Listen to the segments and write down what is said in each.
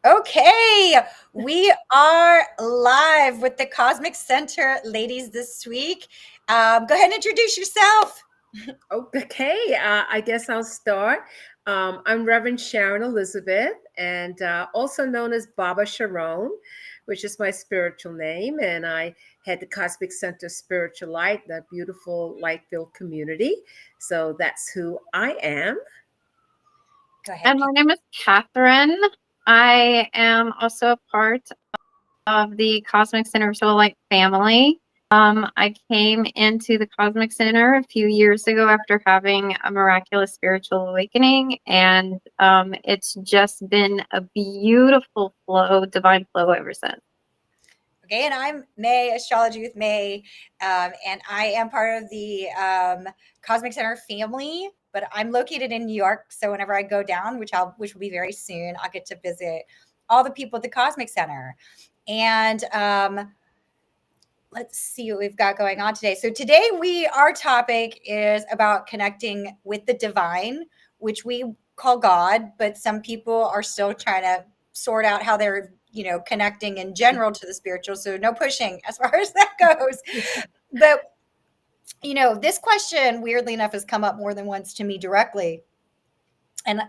Okay, we are live with the Cosmic Center ladies this week. Go ahead and introduce yourself. Okay, I guess I'll start. I'm Reverend Sharon Elizabeth, and also known as Baba Sharon, which is my spiritual name. And I head the Cosmic Center Spiritual Light, the beautiful light filled community. So that's who I am. Go ahead. And my name is Catherine. I am also a part of the Cosmic Center Soul Light family. I came into the Cosmic Center a few years ago after having a miraculous spiritual awakening, and it's just been a beautiful flow, divine flow ever since. Okay, and I'm May, Astrology with May, and I am part of the Cosmic Center family. But I'm located in New York, so whenever I go down, which will be very soon, I'll get to visit all the people at the Cosmic Center. And let's see what we've got going on today. So today our topic is about connecting with the divine, which we call God, but some people are still trying to sort out how they're, connecting in general to the spiritual. So no pushing as far as that goes. But this question, weirdly enough, has come up more than once to me directly. And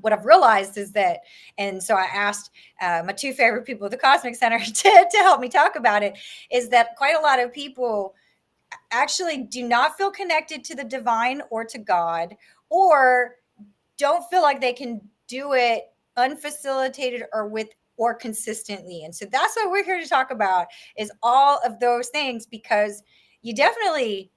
what I've realized is that, and so I asked my two favorite people at the Cosmic Center to help me talk about it, is that quite a lot of people actually do not feel connected to the divine or to God, or don't feel like they can do it unfacilitated or consistently. And so that's what we're here to talk about, is all of those things, because you definitely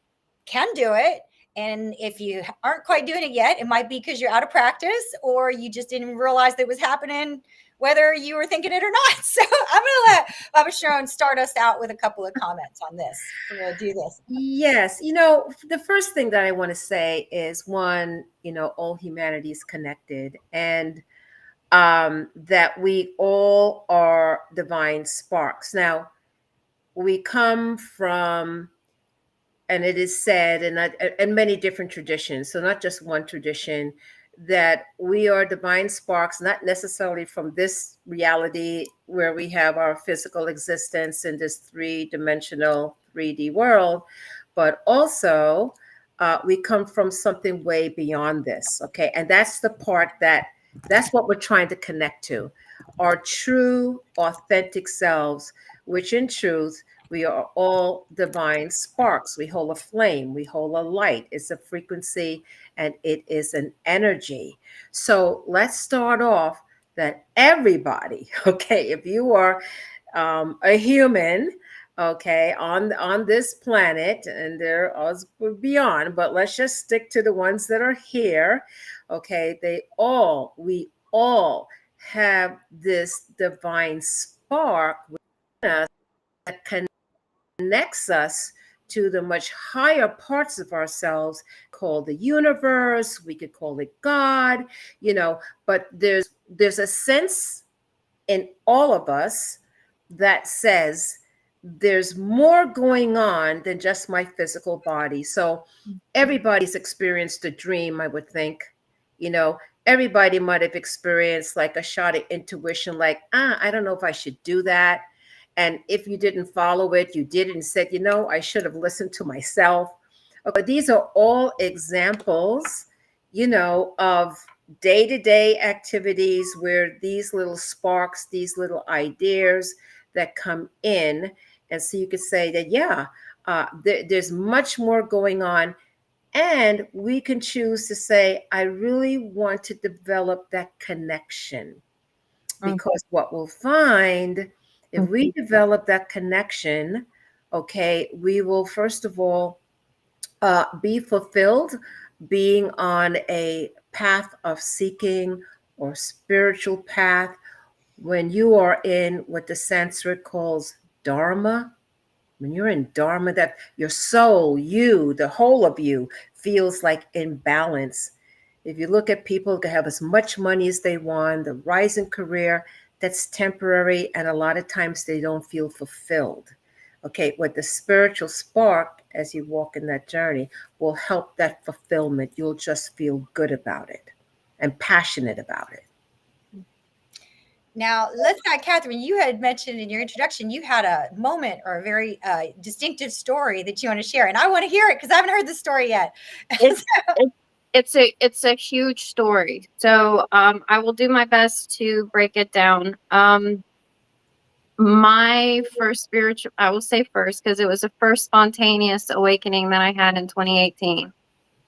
can do it. And if you aren't quite doing it yet, it might be because you're out of practice, or you just didn't realize that it was happening, whether you were thinking it or not. So I'm going to let Baba Sharon start us out with a couple of comments on this. We're going to do this. Yes, the first thing that I want to say is one, all humanity is connected, and that we all are divine sparks. Now, we come from, and it is said in many different traditions, so not just one tradition, that we are divine sparks, not necessarily from this reality where we have our physical existence in this three-dimensional 3D world, but also we come from something way beyond this. Okay, and that's the part that's what we're trying to connect to, our true, authentic selves, which in truth we are all divine sparks. We hold a flame, we hold a light. It's a frequency and it is an energy. So let's start off that everybody, okay, if you are a human, okay, on this planet, and there are beyond, but let's just stick to the ones that are here, okay, we all have this divine spark within us that connects us to the much higher parts of ourselves, called the universe. We could call it God, but there's a sense in all of us that says there's more going on than just my physical body. So everybody's experienced a dream, I would think. Everybody might have experienced like a shot of intuition, like, I don't know if I should do that. And if you didn't follow it, you did and said, I should have listened to myself. Okay, these are all examples, of day-to-day activities where these little sparks, these little ideas that come in. And so you could say that, yeah, there's much more going on. And we can choose to say, I really want to develop that connection. Because what we'll find, if we develop that connection, okay, we will first of all be fulfilled, being on a path of seeking or spiritual path. When you are in what the Sanskrit calls dharma, when you're in dharma, that your soul, you, the whole of you, feels like in balance. If you look at people who can have as much money as they want, the rising career, that's temporary, and a lot of times they don't feel fulfilled. Okay, with the spiritual spark, as you walk in that journey, will help that fulfillment. You'll just feel good about it and passionate about it. Now, let's not, Catherine, you had mentioned in your introduction, you had a moment or a very distinctive story that you want to share. And I want to hear it because I haven't heard the story yet. It's it's a huge story. So I will do my best to break it down. My first spiritual, I will say first, because it was the first spontaneous awakening that I had in 2018.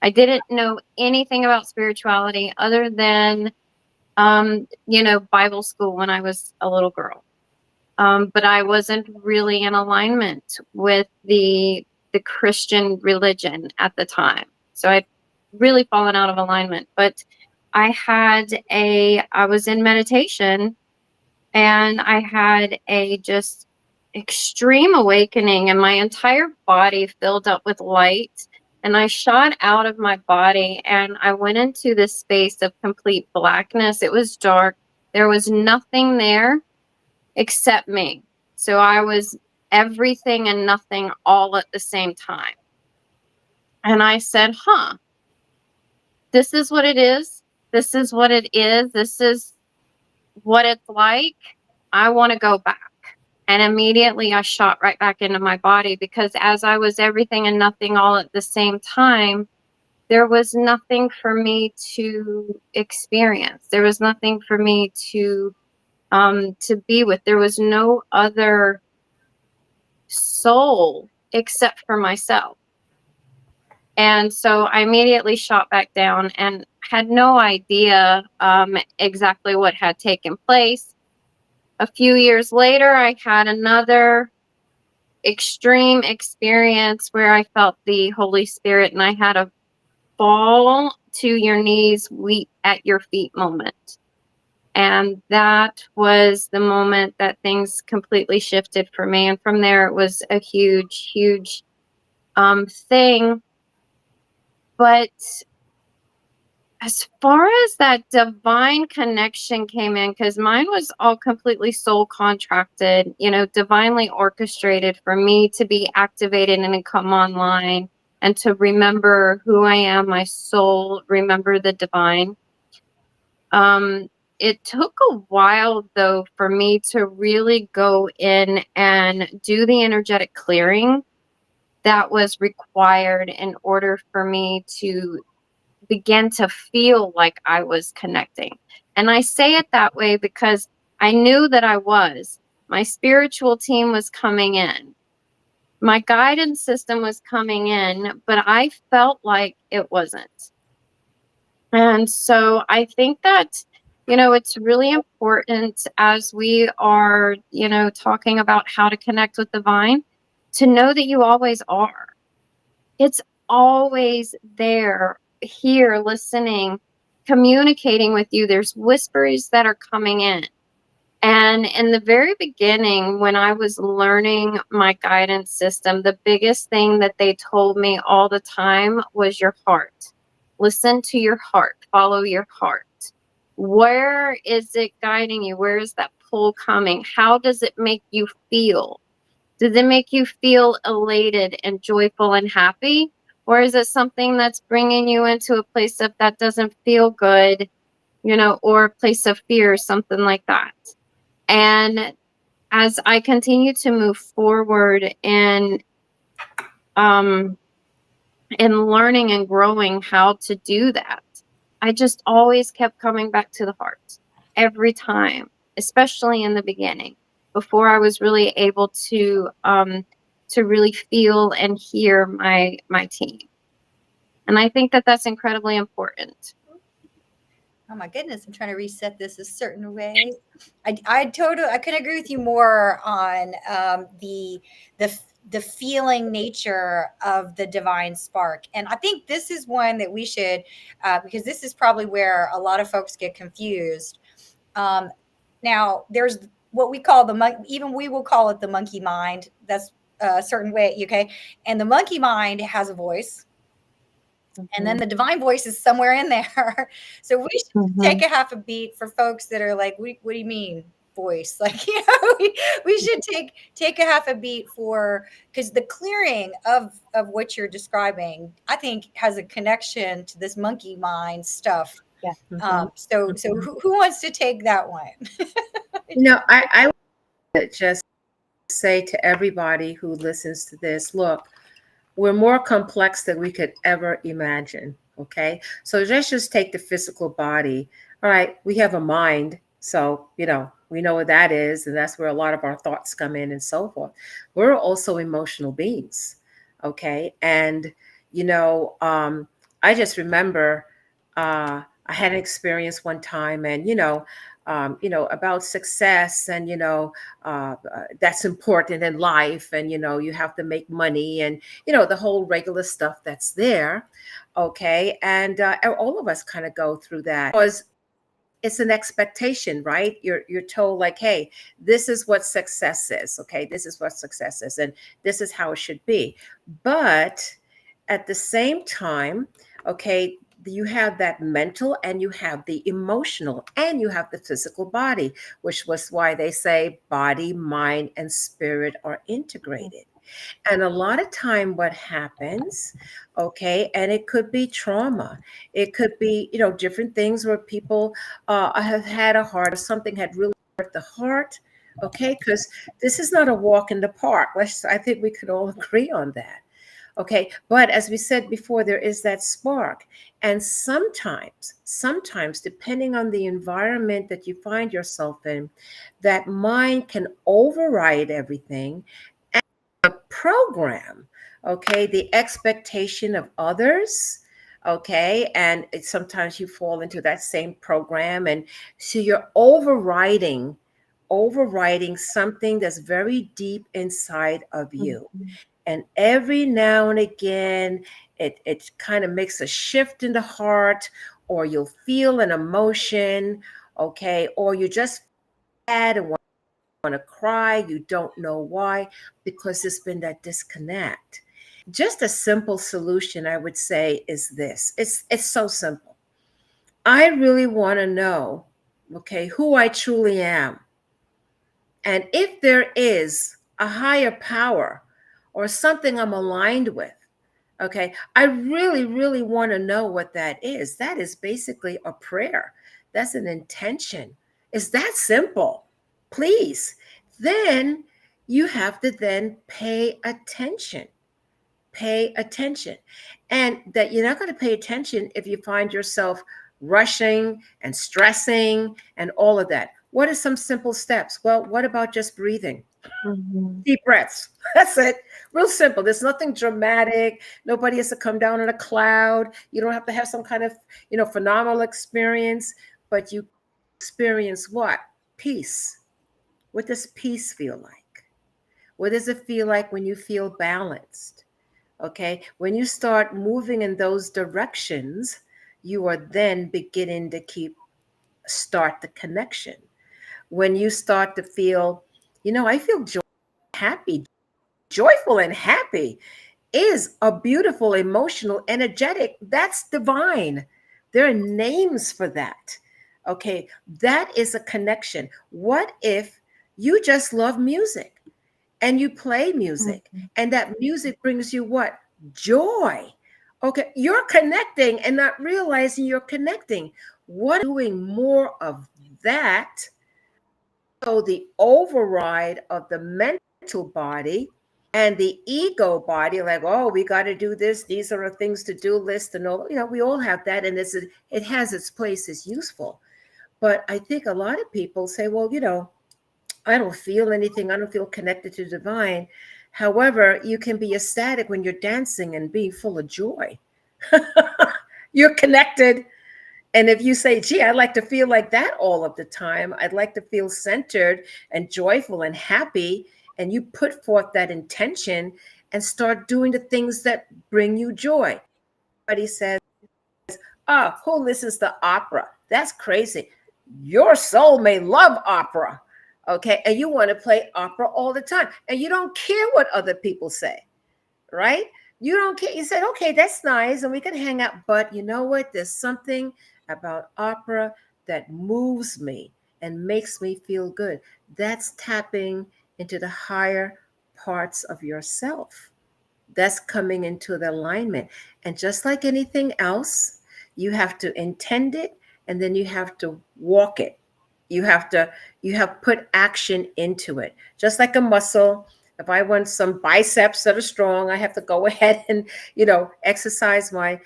I didn't know anything about spirituality other than, Bible school when I was a little girl. But I wasn't really in alignment with the Christian religion at the time. So I'd really fallen out of alignment. But I was in meditation, and I had a just extreme awakening, and my entire body filled up with light. And I shot out of my body, and I went into this space of complete blackness. It was dark. There was nothing there except me. So I was everything and nothing all at the same time. And I said, this is what it is. This is what it is. This is what it's like. I want to go back. And immediately I shot right back into my body, because as I was everything and nothing all at the same time, there was nothing for me to experience. There was nothing for me to be with. There was no other soul except for myself. And so I immediately shot back down and had no idea exactly what had taken place. A few years later, I had another extreme experience where I felt the Holy Spirit, and I had a fall to your knees, weep at your feet moment. And that was the moment that things completely shifted for me. And from there, it was a huge, huge thing. But as far as that divine connection came in, because mine was all completely soul contracted, divinely orchestrated for me to be activated and to come online and to remember who I am, my soul, remember the divine. It took a while, though, for me to really go in and do the energetic clearing that was required in order for me to begin to feel like I was connecting. And I say it that way because I knew that I was. My spiritual team was coming in. My guidance system was coming in, but I felt like it wasn't. And so I think that, it's really important as we are, talking about how to connect with the divine, to know that you always are. It's always there, here, listening, communicating with you. There's whispers that are coming in. And in the very beginning, when I was learning my guidance system, the biggest thing that they told me all the time was your heart. Listen to your heart, follow your heart. Where is it guiding you? Where is that pull coming? How does it make you feel? Does it make you feel elated and joyful and happy? Or is it something that's bringing you into a place of that doesn't feel good, or a place of fear, something like that? And as I continue to move forward in learning and growing how to do that, I just always kept coming back to the heart every time, especially in the beginning, before I was really able to really feel and hear my team. And I think that that's incredibly important. Oh my goodness, I'm trying to reset this a certain way. I couldn't agree with you more on the feeling nature of the divine spark. And I think this is one that we should, because this is probably where a lot of folks get confused. Now, there's what we call even we will call it the monkey mind. That's a certain way, okay? And the monkey mind has a voice. And then the divine voice is somewhere in there. So we should take a half a beat for folks that are like, what do you mean voice? Like, we should take a half a beat because the clearing of what you're describing, I think, has a connection to this monkey mind stuff. Yeah. So who wants to take that one? I would just say to everybody who listens to this, look, we're more complex than we could ever imagine. Okay. So let's just take the physical body. All right. We have a mind. So, we know what that is. And that's where a lot of our thoughts come in and so forth. We're also emotional beings. Okay. And, I just remember I had an experience one time and, about success and, that's important in life. And, you have to make money and, the whole regular stuff that's there. Okay. And all of us kind of go through that because it's an expectation, right? You're told like, hey, this is what success is. Okay. This is what success is. And this is how it should be. But at the same time, okay, you have that mental and you have the emotional and you have the physical body, which was why they say body, mind, and spirit are integrated. And a lot of time what happens, okay, and it could be trauma. It could be, different things where people have had a heart, or something had really hurt the heart, okay, because this is not a walk in the park. I think we could all agree on that. Okay. But as we said before, there is that spark. And sometimes, depending on the environment that you find yourself in, that mind can override everything and program, okay, the expectation of others. Okay. And sometimes you fall into that same program. And so you're overriding something that's very deep inside of you. And every now and again, it kind of makes a shift in the heart, or you'll feel an emotion, okay, or you just sad and want to cry. You don't know why, because there's been that disconnect. Just a simple solution, I would say, is this. It's so simple. I really want to know, okay, who I truly am. And if there is a higher power or something I'm aligned with, okay, I really, really want to know what that is. That is basically a prayer. That's an intention. It's that simple. Please. Then you have to then pay attention. Pay attention. And that you're not going to pay attention if you find yourself rushing and stressing and all of that. What are some simple steps? Well, what about just breathing? Deep breaths. That's it. Real simple. There's nothing dramatic. Nobody has to come down in a cloud. You don't have to have some kind of, phenomenal experience, but you experience what? Peace. What does peace feel like? What does it feel like when you feel balanced? Okay. When you start moving in those directions, you are then beginning to start the connection. When you start to feel, I feel happy, joyful and happy is a beautiful, emotional, energetic. That's divine. There are names for that. Okay. That is a connection. What if you just love music and you play music and that music brings you what? Joy. Okay. You're connecting and not realizing you're connecting. What doing more of that? So the override of the mental body and the ego body, like, oh, we got to do this. These are the things to do list and all, we all have that. And it has its place, it's useful. But I think a lot of people say, well, I don't feel anything. I don't feel connected to divine. However, you can be ecstatic when you're dancing and being full of joy. You're connected. And if you say, gee, I'd like to feel like that all of the time, I'd like to feel centered and joyful and happy, and you put forth that intention and start doing the things that bring you joy. But he says, oh, who listens to opera? That's crazy. Your soul may love opera, okay? And you want to play opera all the time, and you don't care what other people say, right? You don't care. You said, okay, that's nice, and we can hang out. But you know what? There's something about opera that moves me and makes me feel good. That's tapping into the higher parts of yourself. That's coming into the alignment. And just like anything else, you have to intend it and then you have to walk it. You have put action into it, just like a muscle. If I want some biceps that are strong, I have to go ahead and exercise my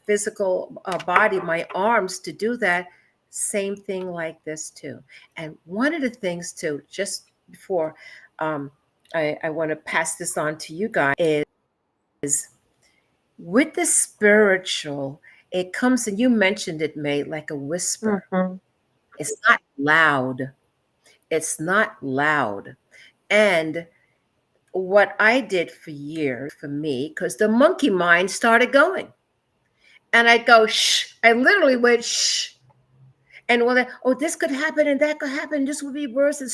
physical body, my arms to do that. Same thing like this too. And one of the things too, just before um, I want to pass this on to you guys, is with the spiritual, it comes, and you mentioned it, May, like a whisper. Mhm. It's not loud. It's not loud. And what I did for years, for me, because the monkey mind started going. And I'd go, shh. I literally went, shh. And when oh, this could happen and that could happen. This would be worse. And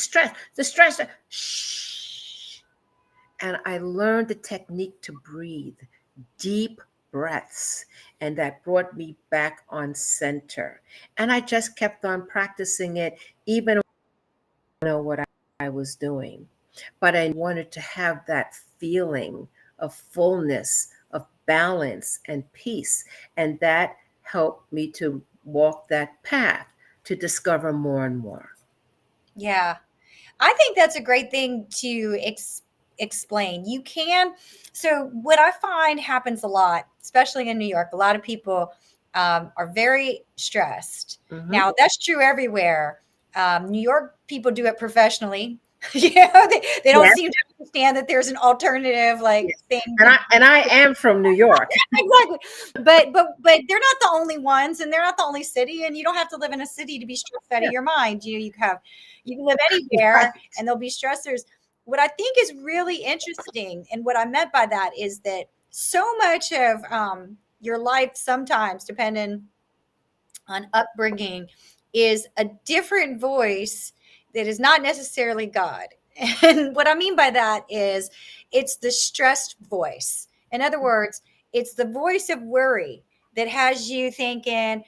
the stress, shh. And I learned the technique to breathe, deep breaths. And that brought me back on center. And I just kept on practicing it, even when I didn't know what I was doing. But I wanted to have that feeling of fullness, of balance and peace. And that helped me to walk that path to discover more and more. Yeah. I think that's a great thing to explain. You can. So, what I find happens a lot, especially in New York, a lot of people are very stressed. Mhm. Now, that's true everywhere. New York people do it professionally. They don't Yes. seem to understand that there's an alternative Yes. thing. And I am from New York. Exactly. But they're not the only ones, and they're not the only city, and you don't have to live in a city to be stressed out of your mind. You can live anywhere, Right. and there'll be stressors. What I think is really interesting, and what I meant by that, is that so much of your life, sometimes depending on upbringing, is a different voice that is not necessarily God. And what I mean by that is it's the stressed voice. In other words, it's the voice of worry that has you thinking,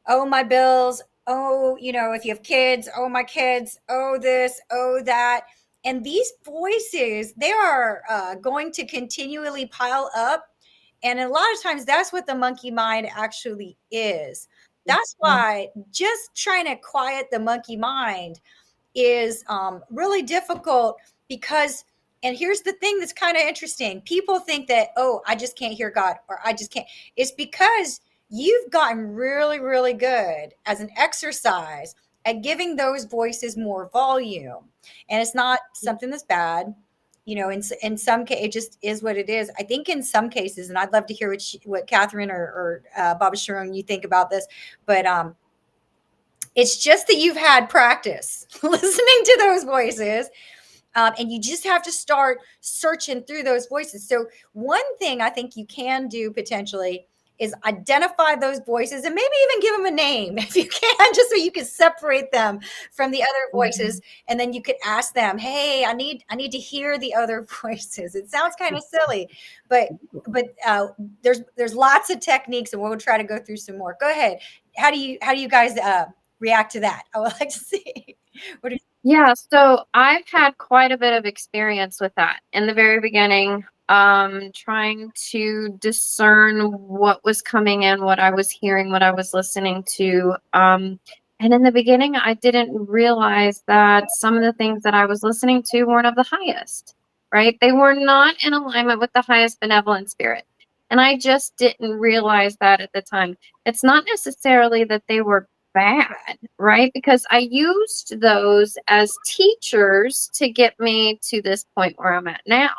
oh, my bills, oh, if you have kids, oh, my kids, oh, this, oh, that. And these voices, they are going to continually pile up. And a lot of times that's what the monkey mind actually is. That's why just trying to quiet the monkey mind is really difficult, because, and here's the thing that's kind of interesting. People think that, oh, I just can't hear God, or I just can't. It's because you've gotten really, really good as an exercise at giving those voices more volume. And it's not something that's bad. In some case, it just is what it is. I think in some cases, and I'd love to hear what Catherine or Baba Sharon, you think about this, but it's just that you've had practice listening to those voices. And you just have to start searching through those voices. So one thing I think you can do potentially is identify those voices, and maybe even give them a name if you can, just so you can separate them from the other voices. And then you could ask them, hey, I need to hear the other voices. It sounds kind of silly, but there's lots of techniques, and we'll try to go through some more. Go ahead. How do you guys react to that? I would like to see. What do you Yeah, so I've had quite a bit of experience with that in the very beginning, trying to discern what was coming in, what I was hearing, what I was listening to. And in the beginning, I didn't realize that some of the things that I was listening to weren't of the highest, right? They were not in alignment with the highest benevolent spirit. And I just didn't realize that at the time. It's not necessarily that they were bad, right? Because I used those as teachers to get me to this point where I'm at now.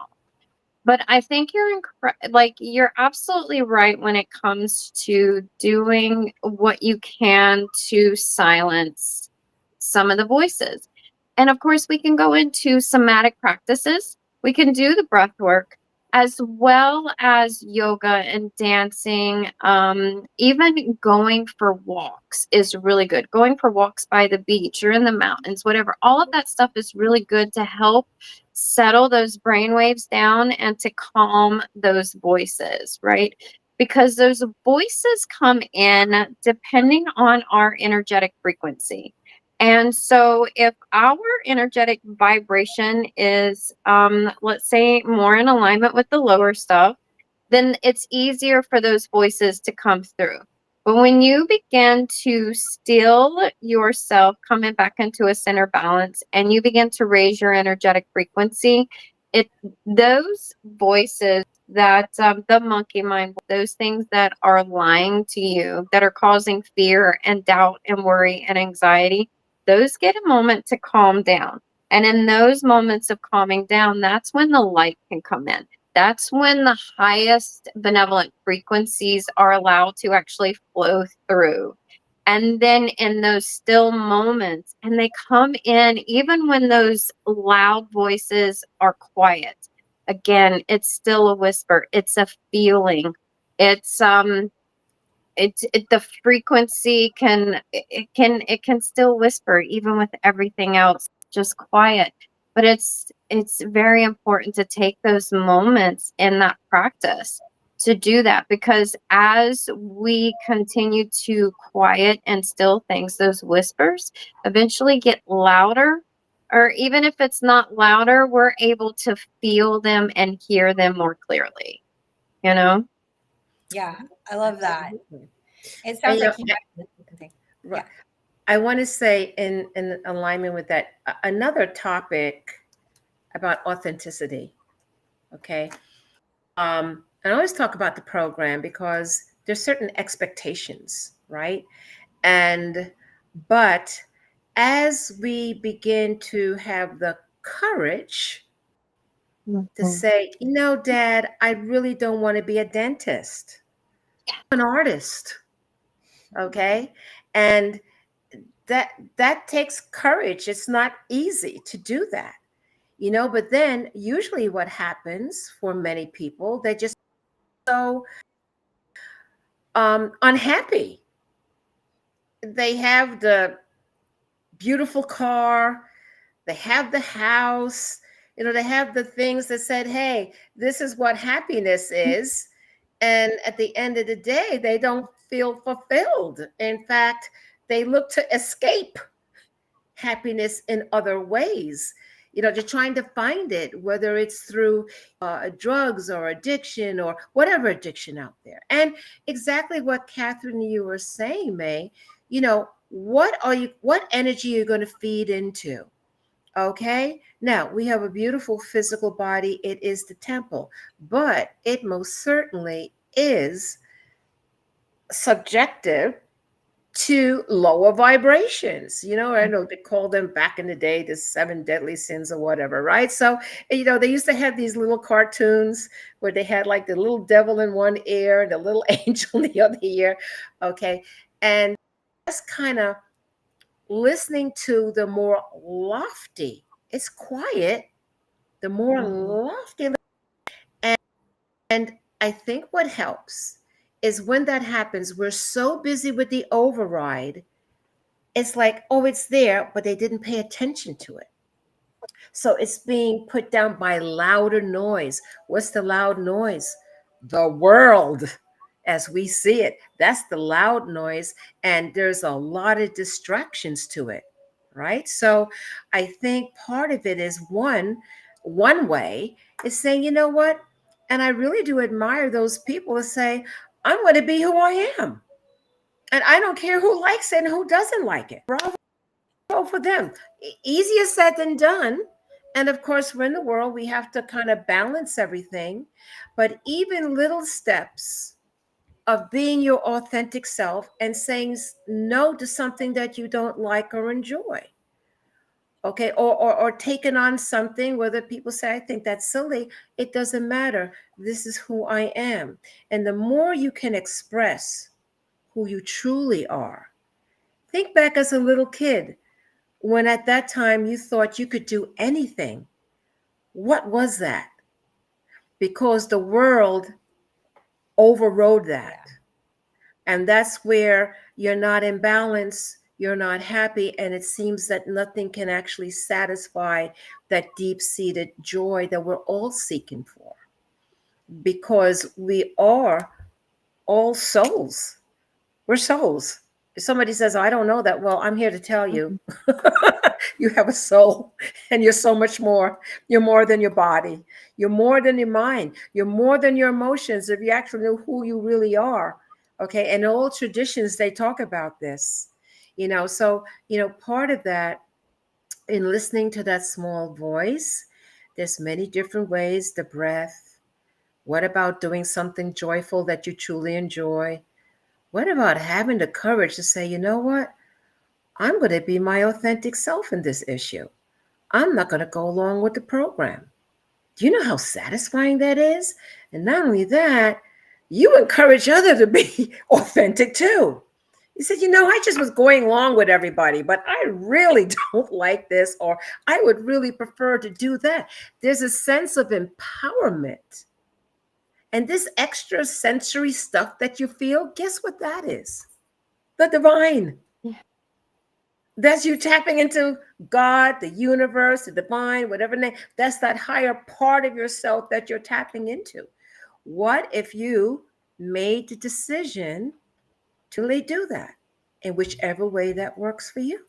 But I think you're absolutely right when it comes to doing what you can to silence some of the voices. And of course, we can go into somatic practices. We can do the breath work as well as yoga and dancing. Even going for walks is really good. Going for walks by the beach or in the mountains, whatever. All of that stuff is really good to help settle those brain waves down and to calm those voices, right? Because those voices come in depending on our energetic frequency. And so if our energetic vibration is, let's say, more in alignment with the lower stuff, then it's easier for those voices to come through. But when you begin to still yourself, coming back into a center balance, and you begin to raise your energetic frequency, it those voices that the monkey mind, those things that are lying to you, that are causing fear and doubt and worry and anxiety, those get a moment to calm down. And in those moments of calming down, that's when the light can come in. That's when the highest benevolent frequencies are allowed to actually flow through. And then in those still moments, and they come in even when those loud voices are quiet. Again, it's still a whisper, it's a feeling. It's the frequency can still whisper even with everything else just quiet, but it's very important to take those moments in that practice to do that, because as we continue to quiet and still things, those whispers eventually get louder, or even if it's not louder, we're able to feel them and hear them more clearly, you know. Yeah, I love that. Absolutely. It And, sounds like you might. right, Yeah. I want to say in alignment with that, another topic about authenticity. Okay. I always talk about the program because there's certain expectations, right? And but as we begin to have the courage to Mhm. say, Dad, I really don't want to be a dentist, I'm an artist. Okay. And that takes courage. It's not easy to do that, but then usually what happens for many people, they just so unhappy. They have the beautiful car, they have the house, they have the things that said, hey, this is what happiness is. And at the end of the day, they don't feel fulfilled. In fact, they look to escape happiness in other ways. They're trying to find it, whether it's through drugs or addiction or whatever addiction out there. And exactly what Catherine, you were saying, May, what energy are you going to feed into? Okay. Now we have a beautiful physical body. It is the temple, but it most certainly is subjective to lower vibrations. I know they call them back in the day the seven deadly sins or whatever, right? So, they used to have these little cartoons where they had like the little devil in one ear and the little angel in the other ear. Okay. And just kind of listening to the more lofty, it's quiet, the more lofty. And I think what helps is when that happens, we're so busy with the override. It's like, oh, it's there, but they didn't pay attention to it. So it's being put down by louder noise. What's the loud noise? The world as we see it. That's the loud noise. And there's a lot of distractions to it, right? So I think part of it is one way is saying, you know what? And I really do admire those people that say, I'm going to be who I am. And I don't care who likes it and who doesn't like it. Bravo for them. Easier said than done. And of course, we're in the world, we have to kind of balance everything. But even little steps of being your authentic self and saying no to something that you don't like or enjoy. Okay, or taking on something, whether people say, I think that's silly, it doesn't matter. This is who I am. And the more you can express who you truly are, think back as a little kid, when at that time you thought you could do anything. What was that? Because the world overrode that. And that's where you're not in balance, you're not happy, and it seems that nothing can actually satisfy that deep-seated joy that we're all seeking for. Because we are all souls. We're souls. If somebody says, oh, I don't know that, well, I'm here to tell you. You have a soul, and you're so much more. You're more than your body. You're more than your mind. You're more than your emotions. If you actually know who you really are, Okay. And all traditions, they talk about this, so, part of that in listening to that small voice, there's many different ways, the breath. What about doing something joyful that you truly enjoy? What about having the courage to say, you know what? I'm going to be my authentic self in this issue. I'm not going to go along with the program. Do you know how satisfying that is? And not only that, you encourage others to be authentic too. You said, I just was going along with everybody, but I really don't like this, or I would really prefer to do that. There's a sense of empowerment. And this extra sensory stuff that you feel, guess what that is? The divine. That's you tapping into God, the universe, the divine, whatever name. That's that higher part of yourself that you're tapping into. What if you made the decision to really do that in whichever way that works for you?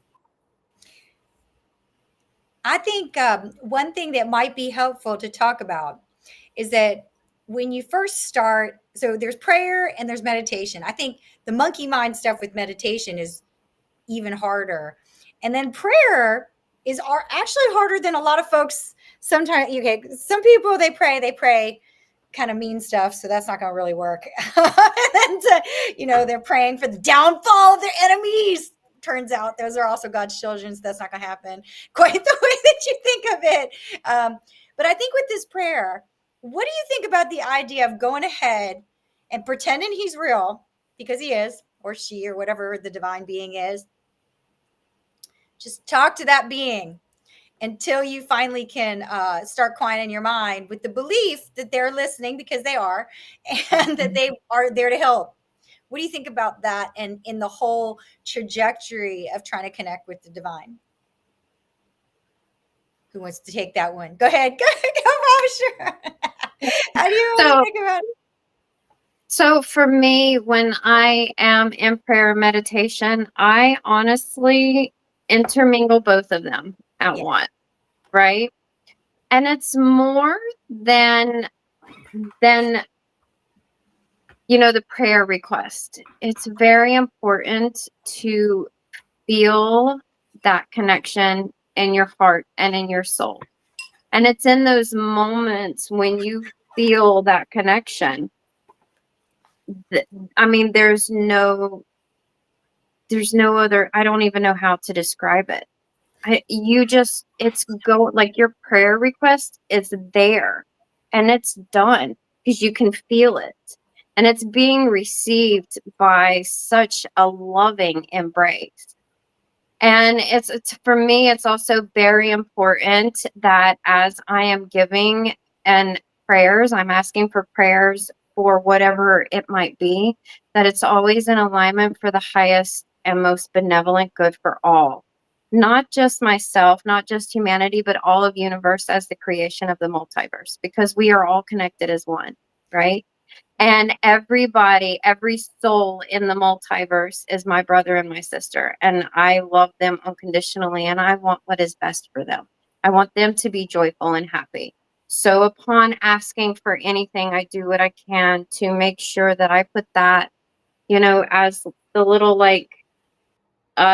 I think one thing that might be helpful to talk about is that when you first start, so there's prayer and there's meditation. I think the monkey mind stuff with meditation is even harder. And then prayer is actually harder than a lot of folks sometimes. Okay, some people they pray kind of mean stuff, so that's not going to really work. And they're praying for the downfall of their enemies. Turns out those are also God's children, so that's not going to happen quite the way that you think of it. But I think with this prayer, what do you think about the idea of going ahead and pretending he's real, because he is, or she, or whatever the divine being is? Just talk to that being until you finally can start quieting your mind with the belief that they're listening, because they are, and that they are there to help. What do you think about that, and in the whole trajectory of trying to connect with the divine? Who wants to take that one? Go ahead. Go, Sure. How do you really think about it? So for me, when I am in prayer meditation, I honestly intermingle both of them at once, right? And it's more than the prayer request. It's very important to feel that connection in your heart and in your soul. And it's in those moments when you feel that connection. I mean, there's no other, I don't even know how to describe it. Like your prayer request is there and it's done because you can feel it. And it's being received by such a loving embrace. And it's for me, it's also very important that as I am giving and prayers, I'm asking for prayers for whatever it might be, that it's always in alignment for the highest and most benevolent good for all. Not just myself, not just humanity, but all of universe as the creation of the multiverse, because we are all connected as one, right? And everybody, every soul in the multiverse is my brother and my sister. And I love them unconditionally. And I want what is best for them. I want them to be joyful and happy. So upon asking for anything, I do what I can to make sure that I put that, as the little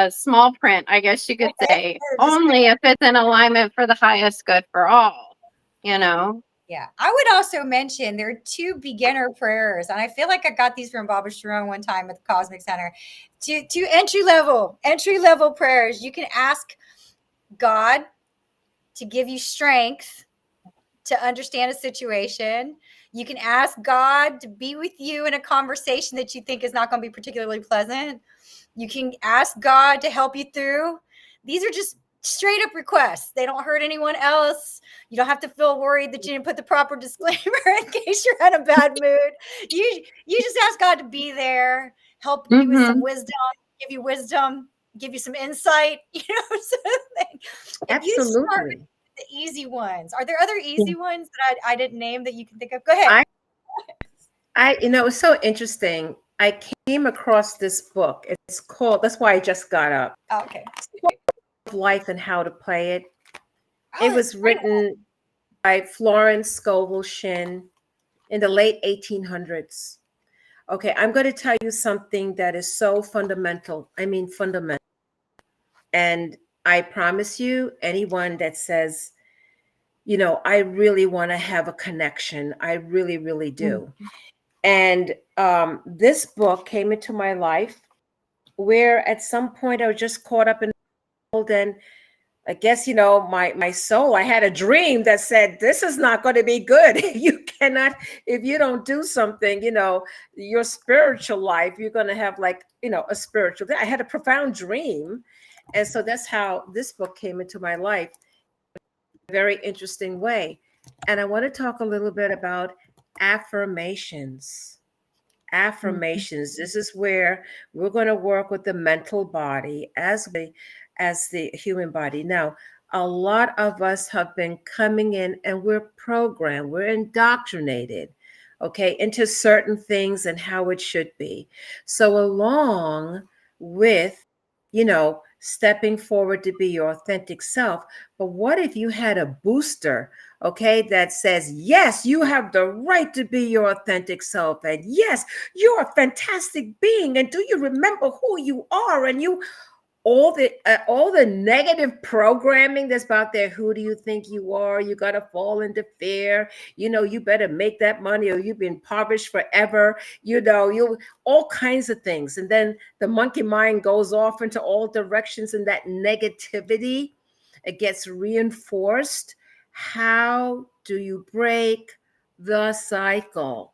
small print, I guess you could say, only if it's in alignment for the highest good for all, Yeah, I would also mention there are 2 beginner prayers, and I feel like I got these from Baba Sharon one time at the Cosmic Center. Two entry level prayers. You can ask God to give you strength to understand a situation. You can ask God to be with you in a conversation that you think is not going to be particularly pleasant. You can ask God to help you through. These are just straight up requests. They don't hurt anyone else. You don't have to feel worried that you didn't put the proper disclaimer in case you're in a bad mood. You just ask God to be there, help you with some wisdom, give you some insight, something. Absolutely. You start with the easy ones. Are there other easy ones that I didn't name that you can think of? Go ahead. It's so interesting. I came across this book. It's called, that's why I just got up. Oh, okay. Life and How to Play It. It was written by Florence Scovel Shinn in the late 1800s. Okay, I'm going to tell you something that is so fundamental. I mean, fundamental. And I promise you, anyone that says, I really want to have a connection, I really, really do. And this book came into my life where at some point I was just caught up in the world, and I guess, my soul, I had a dream that said, this is not going to be good. You cannot, if you don't do something, your spiritual life, you're going to have like, a spiritual, I had a profound dream. And so that's how this book came into my life, a very interesting way. And I want to talk a little bit about affirmations. Affirmations. This is where we're going to work with the mental body as the human body. Now, a lot of us have been coming in and we're programmed, we're indoctrinated, okay, into certain things and how it should be. So along with, stepping forward to be your authentic self, but what if you had a booster, okay, that says, yes, you have the right to be your authentic self, and yes, you're a fantastic being, and do you remember who you are? And all the negative programming that's out there. Who do you think you are? You got to fall into fear. You better make that money or you've been impoverished forever. You all kinds of things. And then the monkey mind goes off into all directions, and that negativity, it gets reinforced. How do you break the cycle?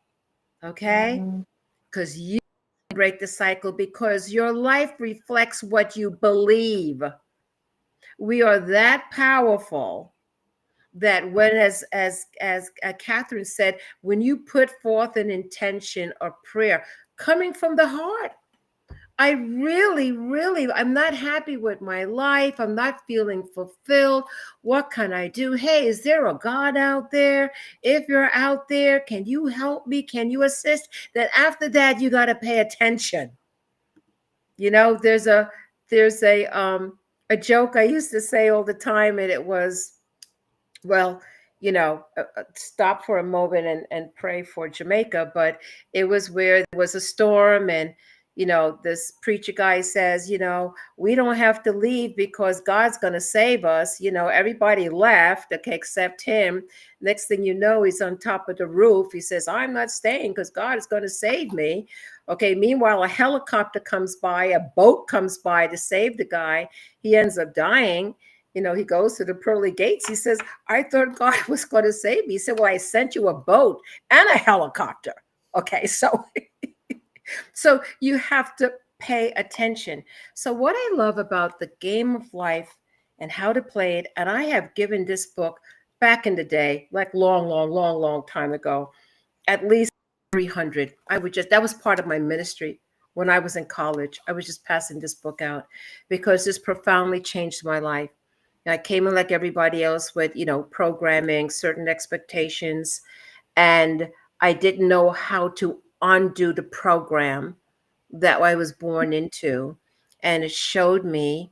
Okay? Because you break the cycle because your life reflects what you believe. We are that powerful that when, as Catherine said, when you put forth an intention or prayer coming from the heart, I really, really, I'm not happy with my life. I'm not feeling fulfilled. What can I do? Hey, is there a God out there? If you're out there, can you help me? Can you assist? Then after that, you got to pay attention. There's a joke I used to say all the time, and it was, well, stop for a moment and pray for Jamaica. But it was where there was a storm, and this preacher guy says, we don't have to leave because God's going to save us. Everybody laughed, okay, except him. Next thing you know, he's on top of the roof. He says, I'm not staying because God is going to save me. Okay, meanwhile, a helicopter comes by, a boat comes by to save the guy. He ends up dying. He goes to the pearly gates. He says, I thought God was going to save me. He said, well, I sent you a boat and a helicopter. Okay, so so you have to pay attention. So what I love about the game of life and how to play it, and I have given this book back in the day, like long time ago, at least 300. That was part of my ministry when I was in college. I was just passing this book out because this profoundly changed my life. I came in like everybody else with, programming, certain expectations, and I didn't know how to undo the program that I was born into. And it showed me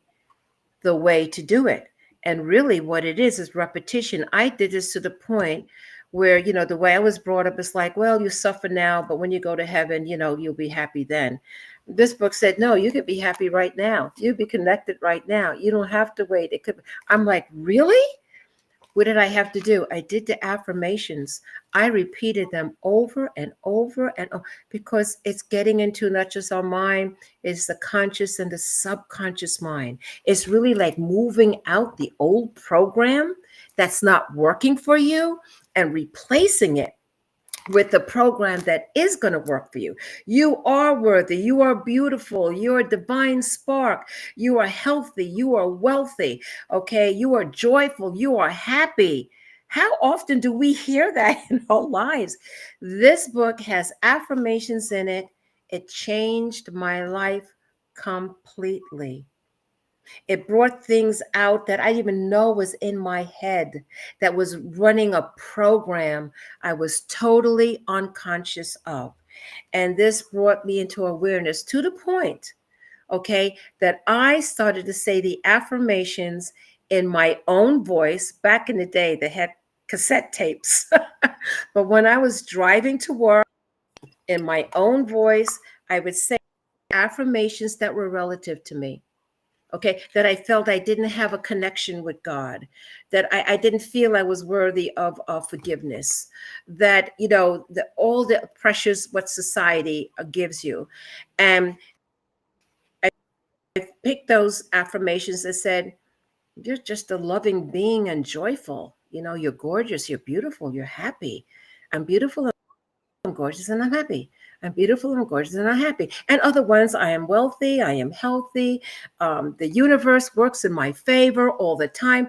the way to do it. And really what it is repetition. I did this to the point where, the way I was brought up is like, well, you suffer now, but when you go to heaven, you'll be happy then. This book said, no, you could be happy right now. You'll be connected right now. You don't have to wait. I'm like, really? What did I have to do? I did the affirmations. I repeated them over and over and over because it's getting into not just our mind, it's the conscious and the subconscious mind. It's really like moving out the old program that's not working for you and replacing it with the program that is going to work for you. You are worthy. You are beautiful. You're a divine spark. You are healthy. You are wealthy. Okay. You are joyful. You are happy. How often do we hear that in our lives? This book has affirmations in it. It changed my life completely. It brought things out that I didn't even know was in my head, that was running a program I was totally unconscious of. And this brought me into awareness to the point, okay, that I started to say the affirmations in my own voice. Back in the day, they had cassette tapes. But when I was driving to work in my own voice, I would say affirmations that were relative to me. Okay, that I felt I didn't have a connection with God, that I didn't feel I was worthy of forgiveness, that, all the pressures what society gives you. And I picked those affirmations that said, you're just a loving being and joyful. You're gorgeous, you're beautiful, you're happy. I'm beautiful, I'm gorgeous, and I'm happy. I'm beautiful, I'm gorgeous, and I'm happy. And other ones, I am wealthy, I am healthy. The universe works in my favor all the time.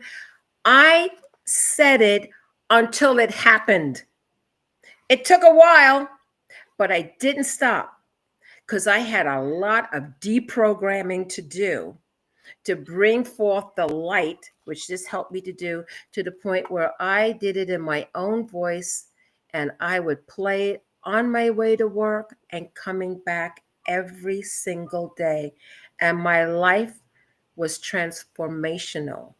I said it until it happened. It took a while, but I didn't stop because I had a lot of deprogramming to do to bring forth the light, which this helped me to do, to the point where I did it in my own voice, and I would play it on my way to work and coming back every single day. And my life was transformational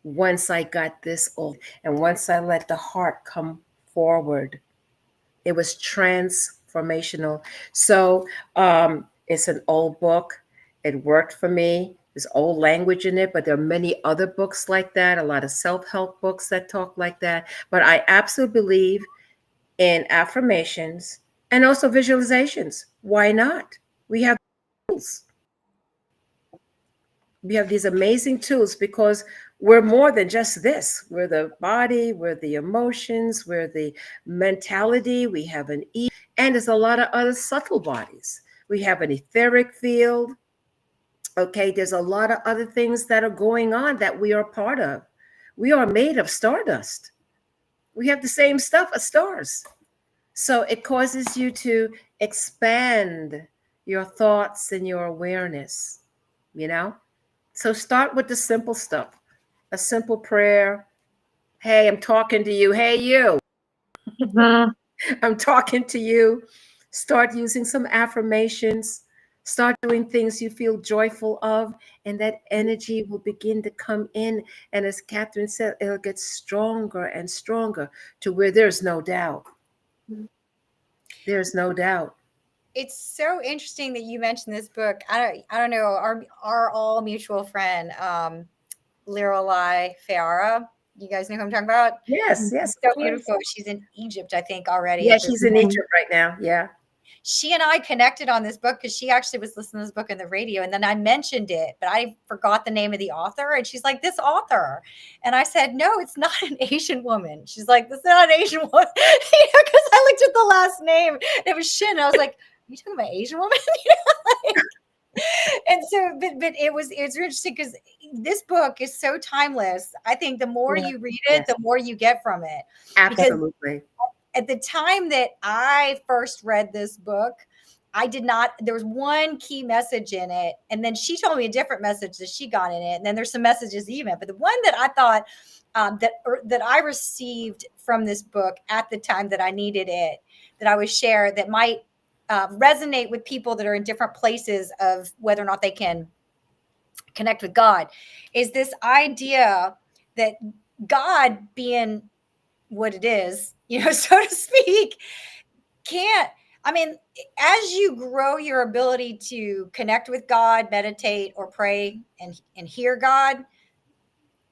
once I got this old, and once I let the heart come forward. It was transformational. So it's an old book. It worked for me. There's old language in it, but there are many other books like that, a lot of self-help books that talk like that. But I absolutely believe in affirmations and also visualizations. Why not? We have tools. We have these amazing tools because we're more than just this. We're the body, we're the emotions, we're the mentality, we have an E, and there's a lot of other subtle bodies. We have an etheric field. Okay, there's a lot of other things that are going on that we are part of. We are made of stardust. We have the same stuff as stars. So it causes you to expand your thoughts and your awareness, So start with the simple stuff. A simple prayer. Hey, I'm talking to you. Hey, you. Mhm. I'm talking to you. Start using some affirmations. Start doing things you feel joyful of, and that energy will begin to come in. And as Catherine said, it'll get stronger and stronger to where there's no doubt. There's no doubt. It's so interesting that you mentioned this book. I don't know, our all mutual friend, Liralai Farah. You guys know who I'm talking about? Yes, yes. So beautiful. She's in Egypt, I think, already. Yeah, she's in Egypt right now. Yeah. She and I connected on this book because she actually was listening to this book on the radio, and then I mentioned it, but I forgot the name of the author, and she's like, this author. And I said, no, it's not an Asian woman. She's like, this is not an Asian woman. Because I looked at the last name, it was Shin. I was like, are you talking about Asian woman? And so, but it's interesting because this book is so timeless. I think the more you read it, the more you get from it. Absolutely. Because at the time that I first read this book, there was one key message in it. And then she told me a different message that she got in it. And then there's some messages even, but the one that I thought that I received from this book at the time that I needed it, that I would share, that might resonate with people that are in different places of whether or not they can connect with God, is this idea that God, being what it is, so to speak, as you grow your ability to connect with God, meditate or pray and hear God,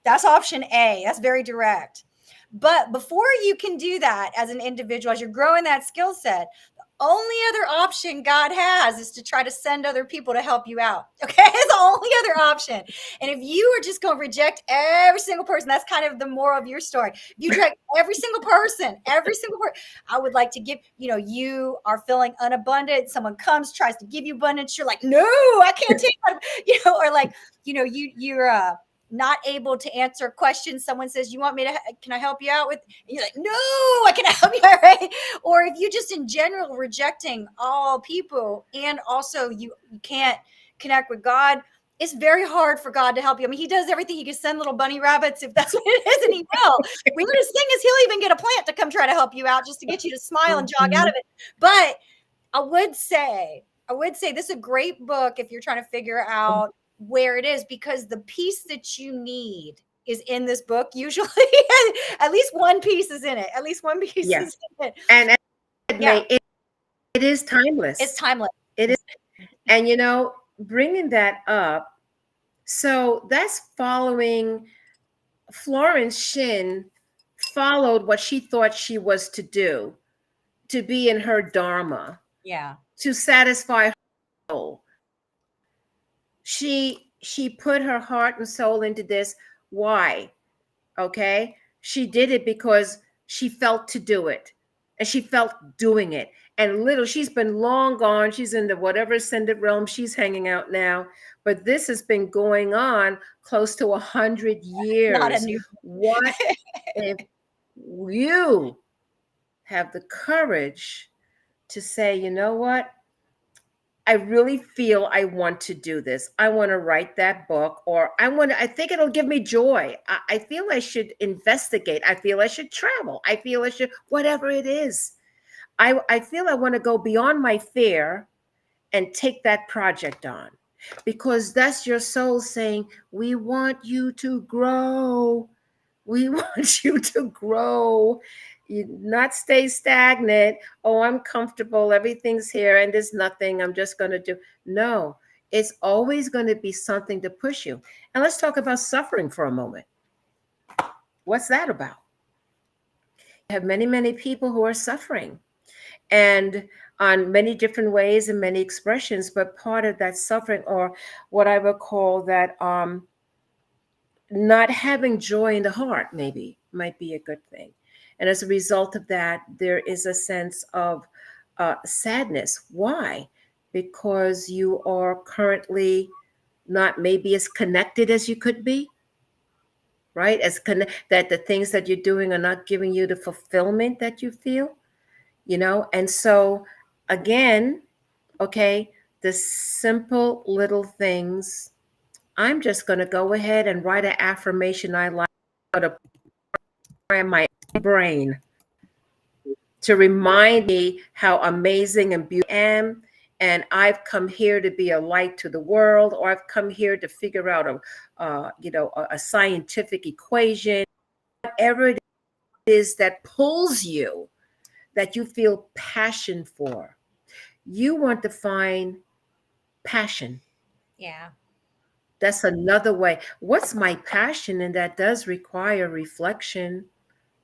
that's option A. That's very direct. But before you can do that as an individual, as you're growing that skill set, the only other option God has is to try to send other people to help you out. Okay. It's the only other option. And if you are just going to reject every single person, that's kind of the moral of your story. If you reject every single person, I would like to give, you are feeling unabundant. Someone comes, tries to give you abundance. You're like, no, I can't take that. Or like, you're not able to answer questions. Someone says, can I help you out with? And you're like, no, I can help you out, right? Or if you just in general rejecting all people, and also you can't connect with God, it's very hard for God to help you. I mean, he does everything. He can send little bunny rabbits if that's what it is, and he will. Weirdest thing is he'll even get a plant to come try to help you out just to get you to smile and jog out of it. But I would say this is a great book if you're trying to figure out where it is, because the piece that you need is in this book. Usually at least one piece is in it. Is in it. And It is timeless. It's timeless. It is. And, bringing that up, so that's following Florence Shin followed what she thought she was to do, to be in her dharma, Yeah. to satisfy her soul. She put her heart and soul into this. Why? Okay. She did it because she felt to do it, and she felt doing it. And she's been long gone. She's in the whatever ascended realm she's hanging out now. But this has been going on close to 100 years. Not a new. What if you have the courage to say, you know what? I really feel I want to do this. I want to write that book, or I think it'll give me joy. I feel I should investigate. I feel I should travel. I feel I should, whatever it is. I feel I want to go beyond my fear and take that project on, because that's your soul saying, we want you to grow. We want you to grow. You not stay stagnant. Oh, I'm comfortable. Everything's here and there's nothing. I'm just going to do. No, it's always going to be something to push you. And let's talk about suffering for a moment. What's that about? You have many, many people who are suffering, and on many different ways and many expressions, but part of that suffering, or what I would call that not having joy in the heart, maybe might be a good thing. And as a result of that, there is a sense of sadness. Why? Because you are currently not maybe as connected as you could be, right? That the things that you're doing are not giving you the fulfillment that you feel, And so again, okay, the simple little things. I'm just going to go ahead and write an affirmation I like to program my brain to remind me how amazing and beautiful I am, and I've come here to be a light to the world, or I've come here to figure out a scientific equation, whatever it is that pulls you, that you feel passion for. You want to find passion. Yeah. That's another way. What's my passion? And that does require reflection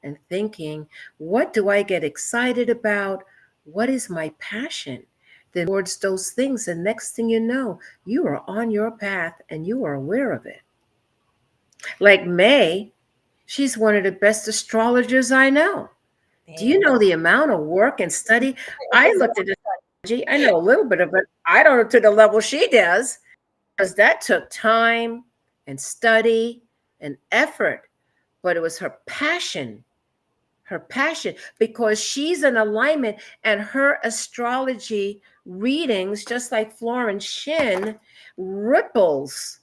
and thinking. What do I get excited about? What is my passion? Then towards those things, and next thing you know, you are on your path and you are aware of it. Like May, she's one of the best astrologers I know. Do you know the amount of work and study? I looked at astrology. I know a little bit of it. I don't know to the level she does, because that took time and study and effort. But it was her passion, because she's in alignment, and her astrology readings, just like Florence Shin, ripples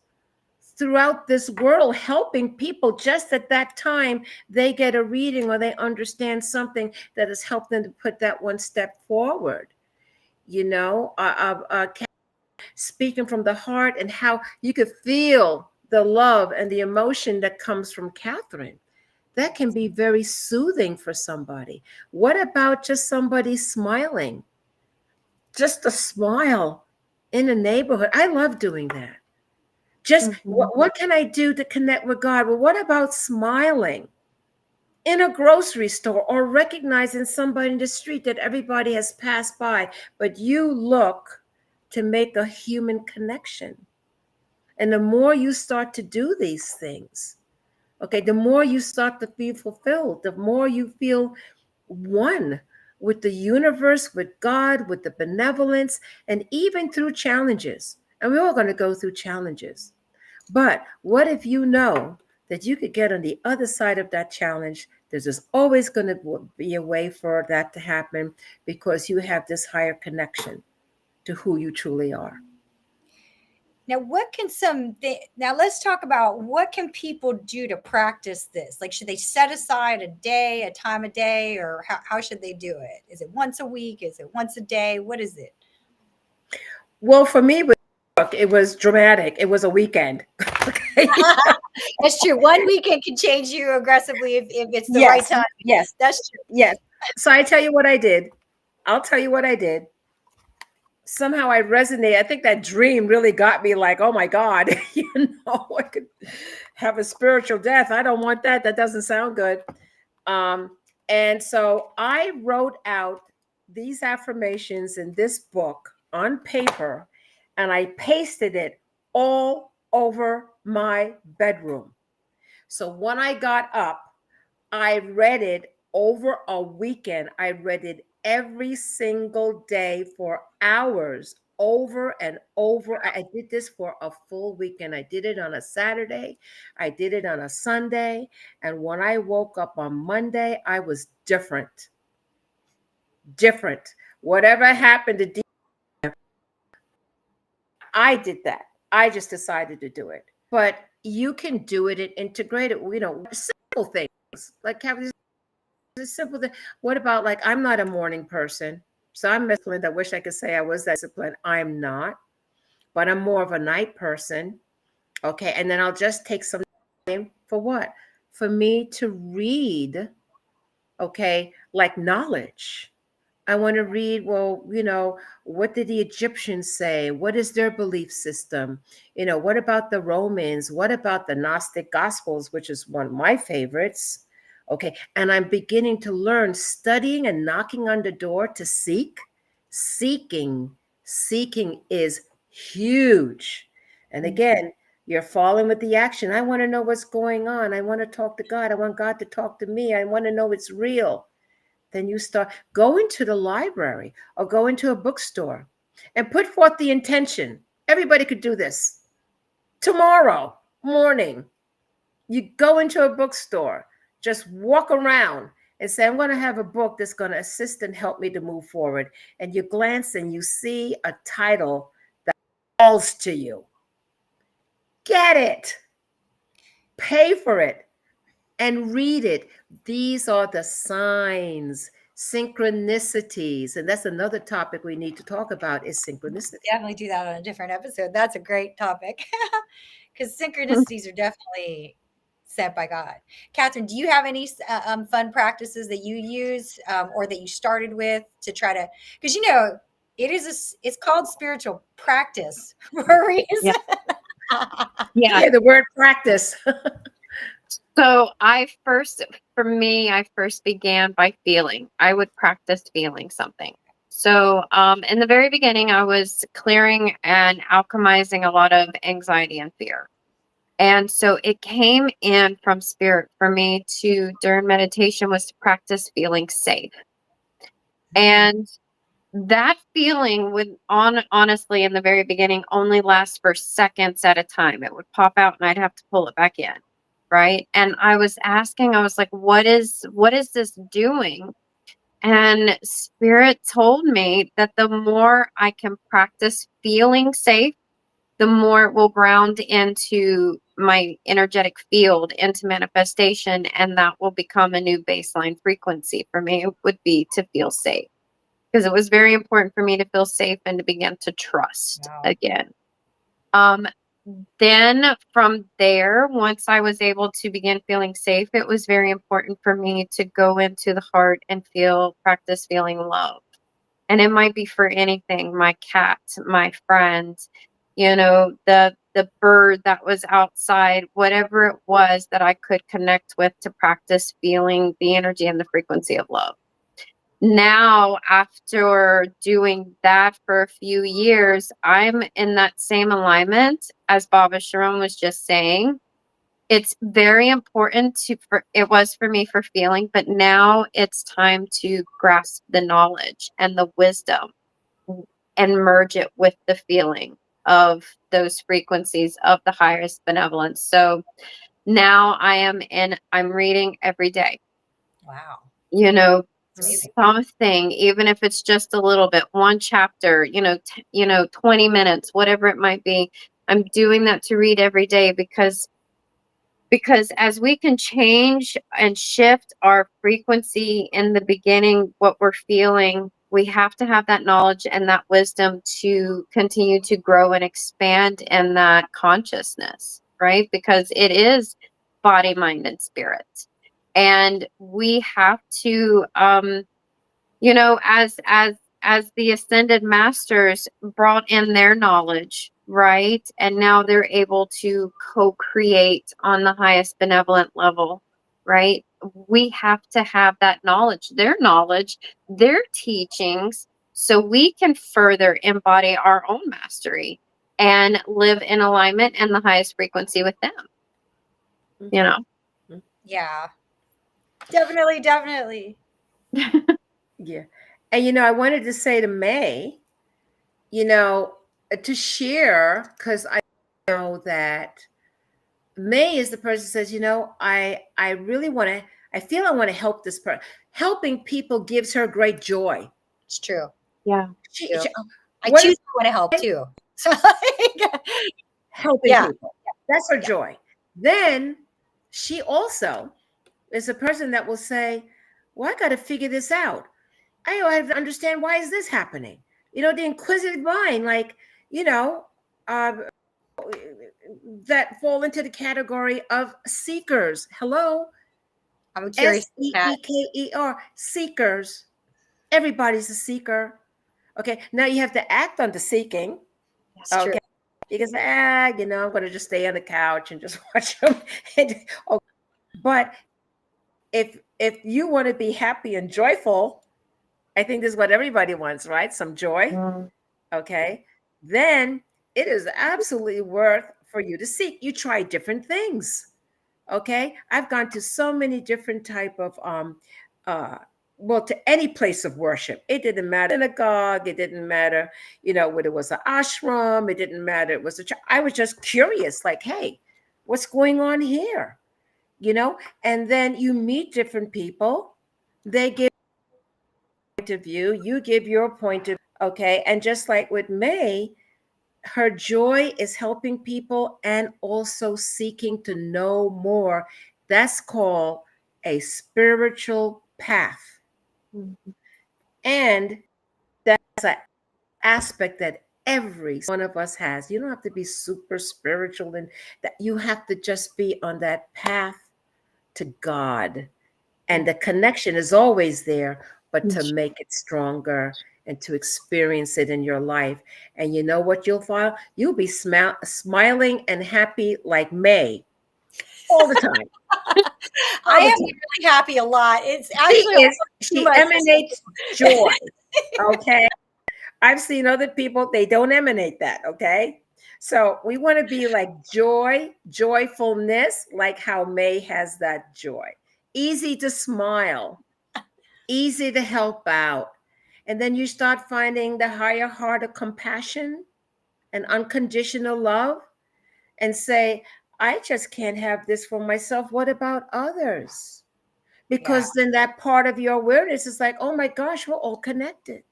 throughout this world, helping people just at that time they get a reading or they understand something that has helped them to put that one step forward. Speaking from the heart, and how you could feel the love and the emotion that comes from Catherine. That can be very soothing for somebody. What about just somebody smiling? Just a smile in a neighborhood. I love doing that. Just what can I do to connect with God? Well, what about smiling in a grocery store, or recognizing somebody in the street that everybody has passed by, but you look to make a human connection? And the more you start to do these things, okay, the more you start to feel fulfilled, the more you feel one with the universe, with God, with the benevolence, and even through challenges. And we're all going to go through challenges. But what if you know that you could get on the other side of that challenge? There's just always going to be a way for that to happen, because you have this higher connection to who you truly are. Now, now let's talk about what can people do to practice this? Like, should they set aside a time a day, or how should they do it? Is it once a week? Is it once a day? What is it? Well, for me, it was dramatic. It was a weekend. Okay. That's true. One weekend can change you aggressively if it's right time. Yes. That's true. Yes. So I'll tell you what I did. somehow I resonate. I think that dream really got me like, oh my God, I could have a spiritual death. I don't want that. That doesn't sound good. And so I wrote out these affirmations in this book on paper, and I pasted it all over my bedroom. So when I got up, I read it over a weekend. I read it every single day for hours, over and over. I did this for a full weekend. I did it on a Saturday. I did it on a Sunday. And when I woke up on Monday, I was different. Different. Whatever happened to I did that. I just decided to do it. But you can do it and integrate it. Simple things like having this simple thing. What about, like, I'm not a morning person, so I'm disciplined. I wish I could say I was that disciplined. I'm not, but I'm more of a night person. Okay, and then I'll just take some time for what? For me to read. Okay, like knowledge. I want to read, well, what did the Egyptians say? What is their belief system? What about the Romans? What about the Gnostic Gospels, which is one of my favorites? Okay. And I'm beginning to learn, studying and knocking on the door to seek. Seeking is huge. And again, you're falling with the action. I want to know what's going on. I want to talk to God. I want God to talk to me. I want to know it's real. Then you start, go into the library or go into a bookstore and put forth the intention. Everybody could do this. Tomorrow morning, you go into a bookstore, just walk around and say, I'm going to have a book that's going to assist and help me to move forward. And you glance and you see a title that calls to you. Get it. Pay for it. And read it. These are the signs, synchronicities. And that's another topic we need to talk about is synchronicity. Definitely do that on a different episode. That's a great topic because synchronicities are definitely sent by God. Catherine, do you have any fun practices that you use or that you started with to try to, because it's called spiritual practice for a reason. Yeah. Yeah, the word practice. So I first began by feeling. I would practice feeling something. So in the very beginning, I was clearing and alchemizing a lot of anxiety and fear. And so it came in from spirit for me to, during meditation, was to practice feeling safe. And that feeling would honestly, in the very beginning, only last for seconds at a time. It would pop out and I'd have to pull it back in. Right. And I was like, what is this doing? And spirit told me that the more I can practice feeling safe, the more it will ground into my energetic field, into manifestation. And that will become a new baseline frequency for me. It would be to feel safe, because it was very important for me to feel safe and to begin to trust again. Then from there, once I was able to begin feeling safe, it was very important for me to go into the heart and practice feeling love. And it might be for anything, my cat, my friend, the bird that was outside, whatever it was that I could connect with, to practice feeling the energy and the frequency of love. Now, after doing that for a few years, I'm in that same alignment as Baba Sharon was just saying. It's very important it was for me for feeling, but now it's time to grasp the knowledge and the wisdom and merge it with the feeling of those frequencies of the highest benevolence. So now I'm reading every day. Wow. Something, even if it's just a little bit, one chapter, 20 minutes, whatever it might be. I'm doing that to read every day because as we can change and shift our frequency in the beginning, what we're feeling, we have to have that knowledge and that wisdom to continue to grow and expand in that consciousness, right? Because it is body, mind, and spirit. And we have to, as as the ascended masters brought in their knowledge, right? And now they're able to co-create on the highest benevolent level, right? We have to have that knowledge, their teachings, so we can further embody our own mastery and live in alignment and the highest frequency with them. You know? Yeah. Definitely, definitely. Yeah. And, I wanted to say to May, to share, because I know that May is the person who says, I really want to, I feel I want to help this person. Helping people gives her great joy. It's true. Yeah. I what choose is- to want to help too. So helping Yeah. people. That's her joy. Then she also is a person that will say, well, I got to figure this out. I have to understand, why is this happening? The inquisitive mind, like, that fall into the category of seekers. Hello? I'm curious. Seeker, seekers. Everybody's a seeker. Okay. Now you have to act on the seeking. That's true. Okay. You can say, I'm going to just stay on the couch and just watch them. But if you want to be happy and joyful, I think this is what everybody wants, right? Some joy. Okay. Then it is absolutely worth for you to seek. You try different things. Okay. I've gone to so many different type of to any place of worship. It didn't matter, synagogue. It didn't matter, whether it was an ashram. It didn't matter. It was I was just curious, like, hey, what's going on here? And then you meet different people. They give point of view. You give your point of okay. And just like with May, her joy is helping people and also seeking to know more. That's called a spiritual path. And that's an aspect that every one of us has. You don't have to be super spiritual, and that you have to just be on that path to God. And the connection is always there, but to make it stronger and to experience it in your life. And you know what you'll find? You'll be smiling and happy like May all the time. I am really happy a lot. It's actually she emanates joy. Okay. I've seen other people, they don't emanate that. Okay. So we want to be like joyfulness, like how May has that joy. Easy to smile, easy to help out. And then you start finding the higher heart of compassion and unconditional love and say, I just can't have this for myself. What about others? Because then that part of your awareness is like, oh my gosh, we're all connected.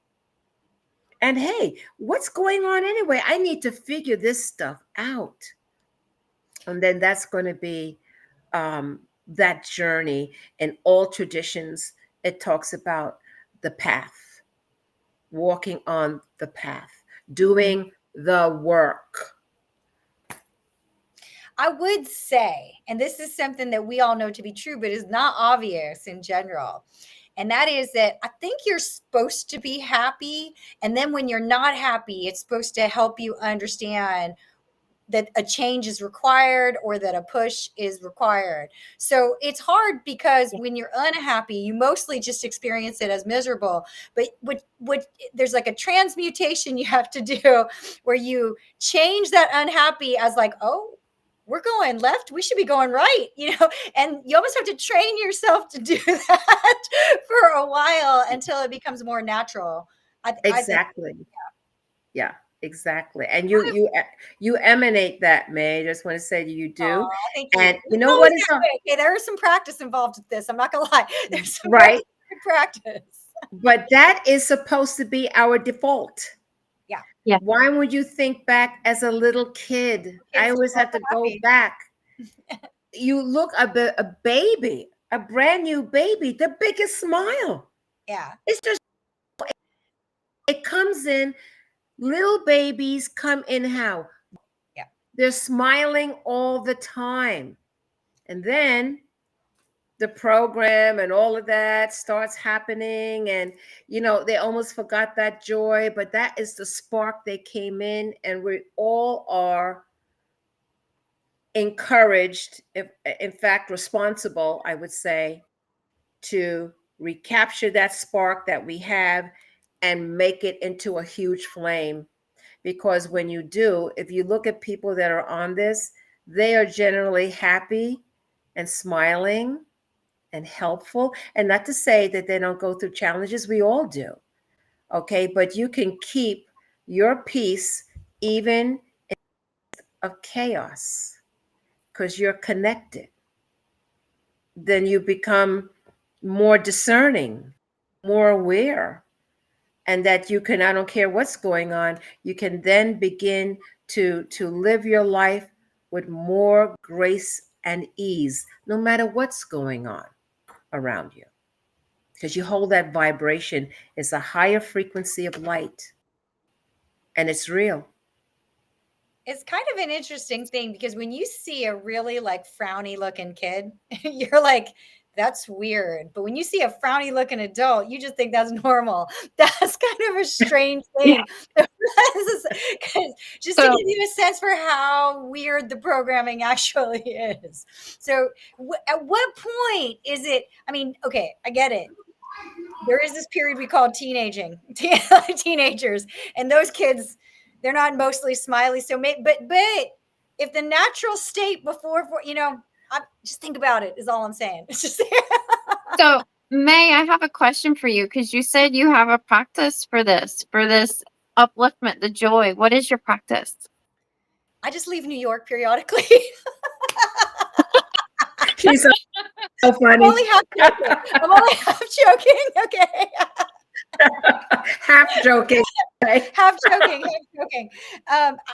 And hey, what's going on anyway? I need to figure this stuff out. And then that's going to be that journey. In all traditions, it talks about the path, walking on the path, doing the work. I would say, and this is something that we all know to be true, but is not obvious in general. And that is that I think you're supposed to be happy. And then when you're not happy, it's supposed to help you understand that a change is required or that a push is required. So it's hard because when you're unhappy, you mostly just experience it as miserable. But what there's like a transmutation you have to do where you change that unhappy as like, oh, we're going left, we should be going right, and you almost have to train yourself to do that for a while until it becomes more natural. Exactly. Yeah, exactly. And you emanate that, May. I just want to say you do. Thank you. And you know what is okay, there is some practice involved with this. I'm not gonna lie. There's some right practice. But that is supposed to be our default. Yeah. Why would you think back as a little kid? I always have to go back. You look at a baby, a brand new baby, the biggest smile. Yeah. It's just, it comes in, little babies come in how? Yeah. They're smiling all the time. And then the program and all of that starts happening, and they almost forgot that joy, but that is the spark they came in, and we all are encouraged, if, in fact responsible, I would say, to recapture that spark that we have and make it into a huge flame. Because when you do, if you look at people that are on this, they are generally happy and smiling and helpful. And not to say that they don't go through challenges, we all do. Okay, but you can keep your peace even of chaos because you're connected. Then you become more discerning, more aware, and that you can, I don't care what's going on, you can then begin to live your life with more grace and ease, no matter what's going on around you. Because you hold that vibration. It's a higher frequency of light. And it's real. It's kind of an interesting thing because when you see a really like frowny looking kid, you're like, that's weird. But when you see a frowny looking adult, you just think that's normal. That's kind of a strange thing. Just to So- give you a sense for how weird the programming actually is. So, at what point is it? I mean, okay, I get it. There is this period we call teenagers, and those kids, they're not mostly smiley. So, but if the natural state before just think about it is all I'm saying. It's just So, May, I have a question for you because you said you have a practice for this upliftment, the joy. What is your practice? I just leave New York periodically. She's so I'm funny. only half joking. I'm only half joking. Okay. Half joking. Okay. Half joking.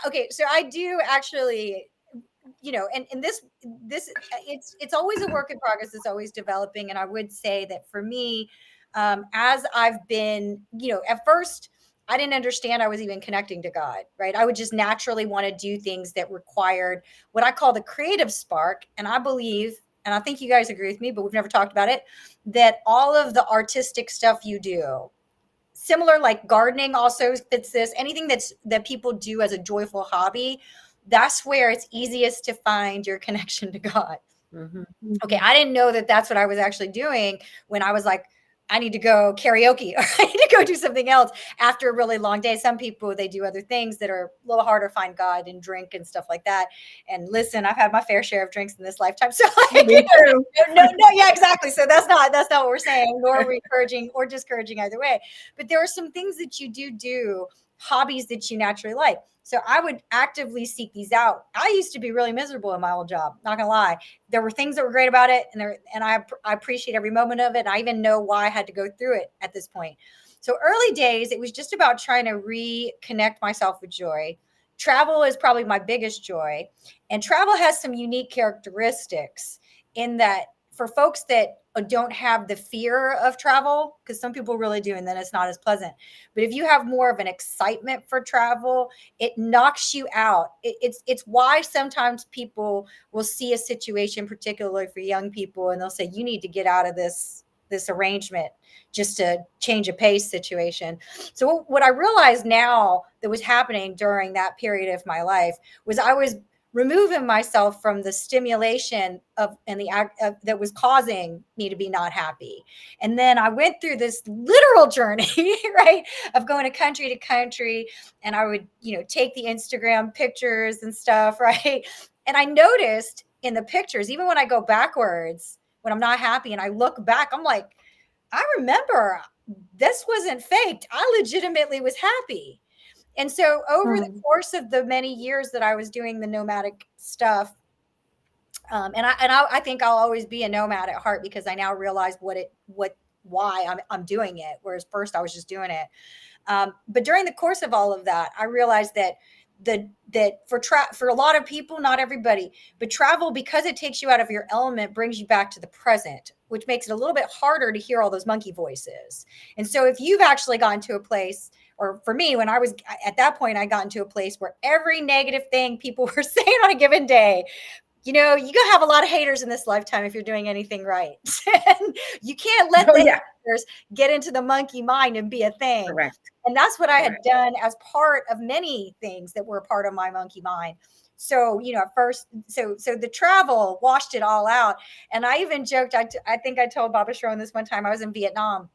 Okay. So I do actually, and this it's always a work in progress. It's always developing. And I would say that for me, as I've been, at first I didn't understand I was even connecting to God, right? I would just naturally want to do things that required what I call the creative spark. And I believe, and I think you guys agree with me, but we've never talked about it, that all of the artistic stuff you do, similar like gardening also fits this, anything that people do as a joyful hobby, that's where it's easiest to find your connection to God. Mhm. Okay, I didn't know that that's what I was actually doing when I was like, I need to go karaoke or I need to go do something else after a really long day. Some people, they do other things that are a little harder to find God and drink and stuff like that. And listen, I've had my fair share of drinks in this lifetime. So like, Me too. no, yeah, exactly. So that's not what we're saying, nor are we encouraging or discouraging either way. But there are some things that you do, hobbies that you naturally like. So I would actively seek these out. I used to be really miserable in my old job, not gonna lie. There were things that were great about it, and I appreciate every moment of it. I even know why I had to go through it at this point. So early days, it was just about trying to reconnect myself with joy. Travel is probably my biggest joy, and travel has some unique characteristics in that for folks that don't have the fear of travel, because some people really do, and then it's not as pleasant. But if you have more of an excitement for travel, it knocks you out. It's why sometimes people will see a situation, particularly for young people, and they'll say, you need to get out of this arrangement just to change a pace situation. So what I realized now that was happening during that period of my life was I was removing myself from the stimulation of and the act that was causing me to be not happy. And then I went through this literal journey, right, of going to country, and I would, take the Instagram pictures and stuff, right? And I noticed in the pictures, even when I go backwards, when I'm not happy and I look back, I'm like, I remember this wasn't faked. I legitimately was happy. And so over the course of the many years that I was doing the nomadic stuff, and I think I'll always be a nomad at heart because I now realize why I'm doing it. Whereas first I was just doing it. But during the course of all of that, I realized that for a lot of people, not everybody, but travel, because it takes you out of your element, brings you back to the present, which makes it a little bit harder to hear all those monkey voices. And so if you've actually gotten to a place, or for me, when I was at that point, I got into a place where every negative thing people were saying on a given day you know, you're gonna have a lot of haters in this lifetime if you're doing anything right. And you can't let Oh the yeah, haters get into the monkey mind and be a thing. correct. And that's what I had Correct. done as part of many things that were part of my monkey mind. So, you know, at first, so the travel washed it all out. And I even joked, I think I told Baba Sharon this one time, I was in Vietnam.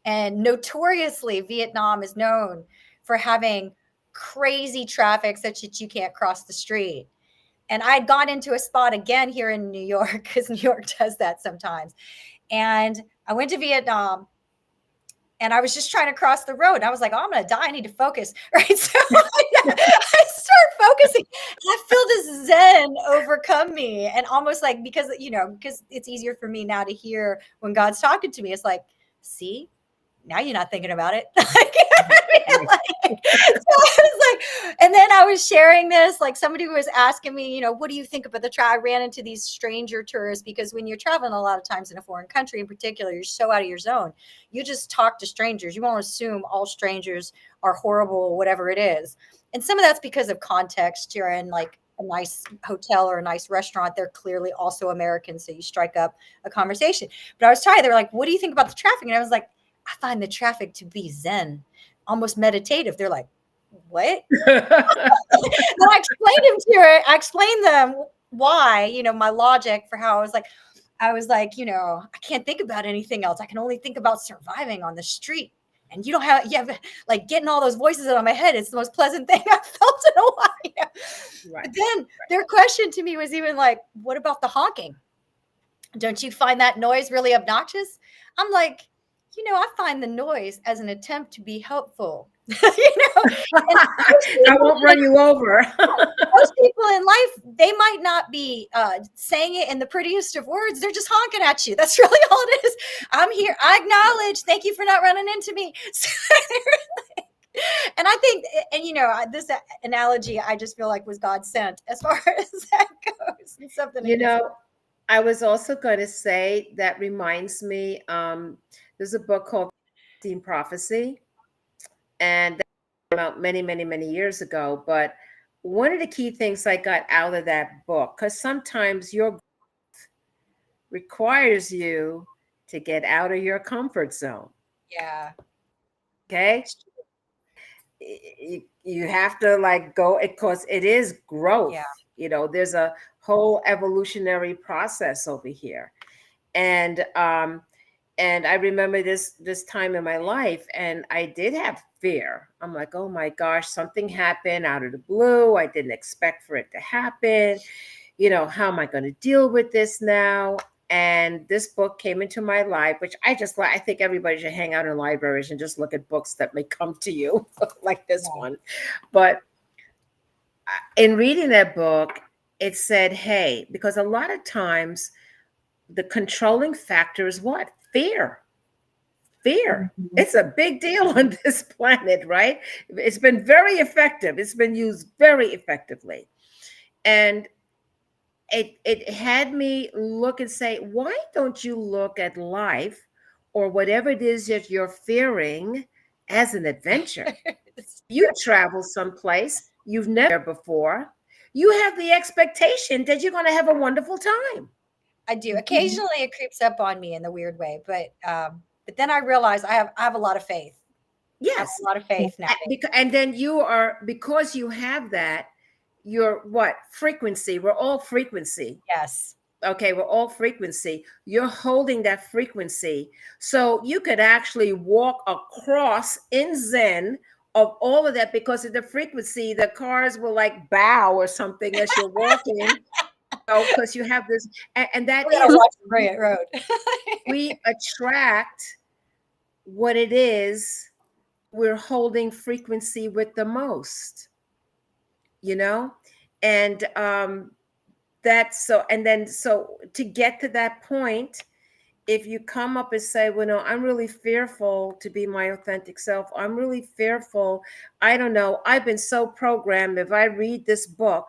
And notoriously, Vietnam is known for having crazy traffic such that you can't cross the street. And I had gone into a spot again here in New York because New York does that sometimes. And I went to Vietnam and I was just trying to cross the road. I was like, oh, I'm going to die. I need to focus. Right. So I start focusing. I feel this Zen overcome me. And almost like, because, you know, because it's easier for me now to hear when God's talking to me. It's like, see, now you're not thinking about it. So I was like, and then I was sharing this, like somebody was asking me, you know, what do you think about the trial? I ran into these stranger tourists because when you're traveling a lot of times in a foreign country in particular, you're so out of your zone. You just talk to strangers. You won't assume all strangers are horrible, whatever it is. And some of that's because of context. You're in like a nice hotel or a nice restaurant. They're clearly also Americans. So you strike up a conversation. But I was tired. They were like, what do you think about the traffic? And I was like, I find the traffic to be Zen, almost meditative. They're like, what? Then I explained him to her. I explained them why, you know, my logic for how I was like, you know, I can't think about anything else. I can only think about surviving on the street. And you have like getting all those voices out of my head. It's the most pleasant thing I've felt in a while. Right. But then their question to me was even like, what about the honking? Don't you find that noise really obnoxious? I'm like, you know, I find the noise as an attempt to be helpful. You know, and I won't run you over. most people in life, they might not be saying it in the prettiest of words. They're just honking at you. That's really all it is. I'm here. I acknowledge. Thank you for not running into me. And I think, and you know, this analogy, I just feel like was God sent as far as that goes. And something You know, I was also going to say that reminds me, there's a book called Teen Prophecy, and that came out many, many, many years ago. But one of the key things I got out of that book, because sometimes your growth requires you to get out of your comfort zone. yeah. Okay. You have to like go, because it is growth. Yeah. You know, there's a whole evolutionary process over here. And I remember this time in my life, and I did have fear. I'm like, oh my gosh, something happened out of the blue. I didn't expect for it to happen. You know, how am I going to deal with this now? And this book came into my life, which I think everybody should hang out in libraries and just look at books that may come to you like this one. But in reading that book, it said, hey, because a lot of times the controlling factor is what? Fear. Fear. Mm-hmm. It's a big deal on this planet, right? It's been very effective. It's been used very effectively. And it had me look and say, why don't you look at life or whatever it is that you're fearing as an adventure? You travel someplace you've never before. You have the expectation that you're going to have a wonderful time. I do. Occasionally it creeps up on me in the weird way, but then I realize I have a lot of faith. Yes. I have a lot of faith now. And then because you have that, you're what? Frequency. We're all frequency. Yes. Okay, we're all frequency. You're holding that frequency. So you could actually walk across in Zen of all of that because of the frequency. The cars will like bow or something as you're walking. Because you have this, and that we gotta watch the Brilliant Road. We attract what it is we're holding frequency with the most, you know, and that's so. And then so to get to that point, if you come up and say, well, no, I'm really fearful to be my authentic self. I'm really fearful. I don't know. I've been so programmed. If I read this book,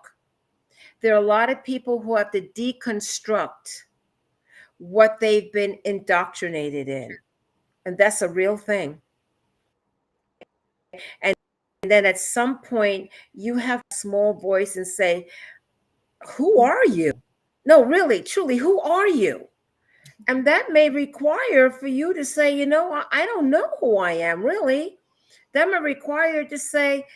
there are a lot of people who have to deconstruct what they've been indoctrinated in. And that's a real thing. And then at some point, you have a small voice and say, who are you? No, really, truly, who are you? And that may require for you to say, I don't know who I am, really. That may require to say,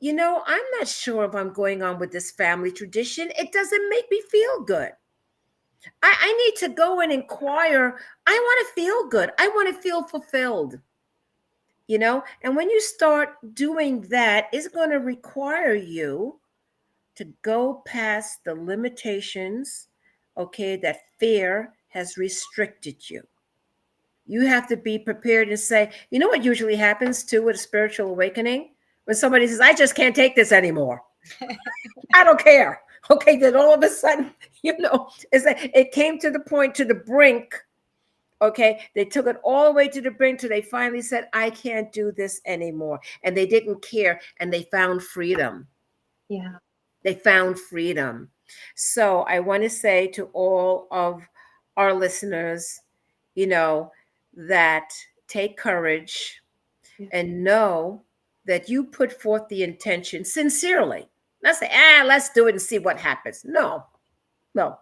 I'm not sure if I'm going on with this family tradition. It doesn't make me feel good. I need to go and inquire. I want to feel good. I want to feel fulfilled. And when you start doing that, it's going to require you to go past the limitations, okay, that fear has restricted you. You have to be prepared to say, what usually happens too with a spiritual awakening? When somebody says, I just can't take this anymore. I don't care. Okay, then all of a sudden, it's like it came to the point, to the brink. Okay, they took it all the way to the brink till they finally said, I can't do this anymore. And they didn't care, and they found freedom. Yeah. They found freedom. So I want to say to all of our listeners, that take courage and know that you put forth the intention sincerely. Not say, let's do it and see what happens. No,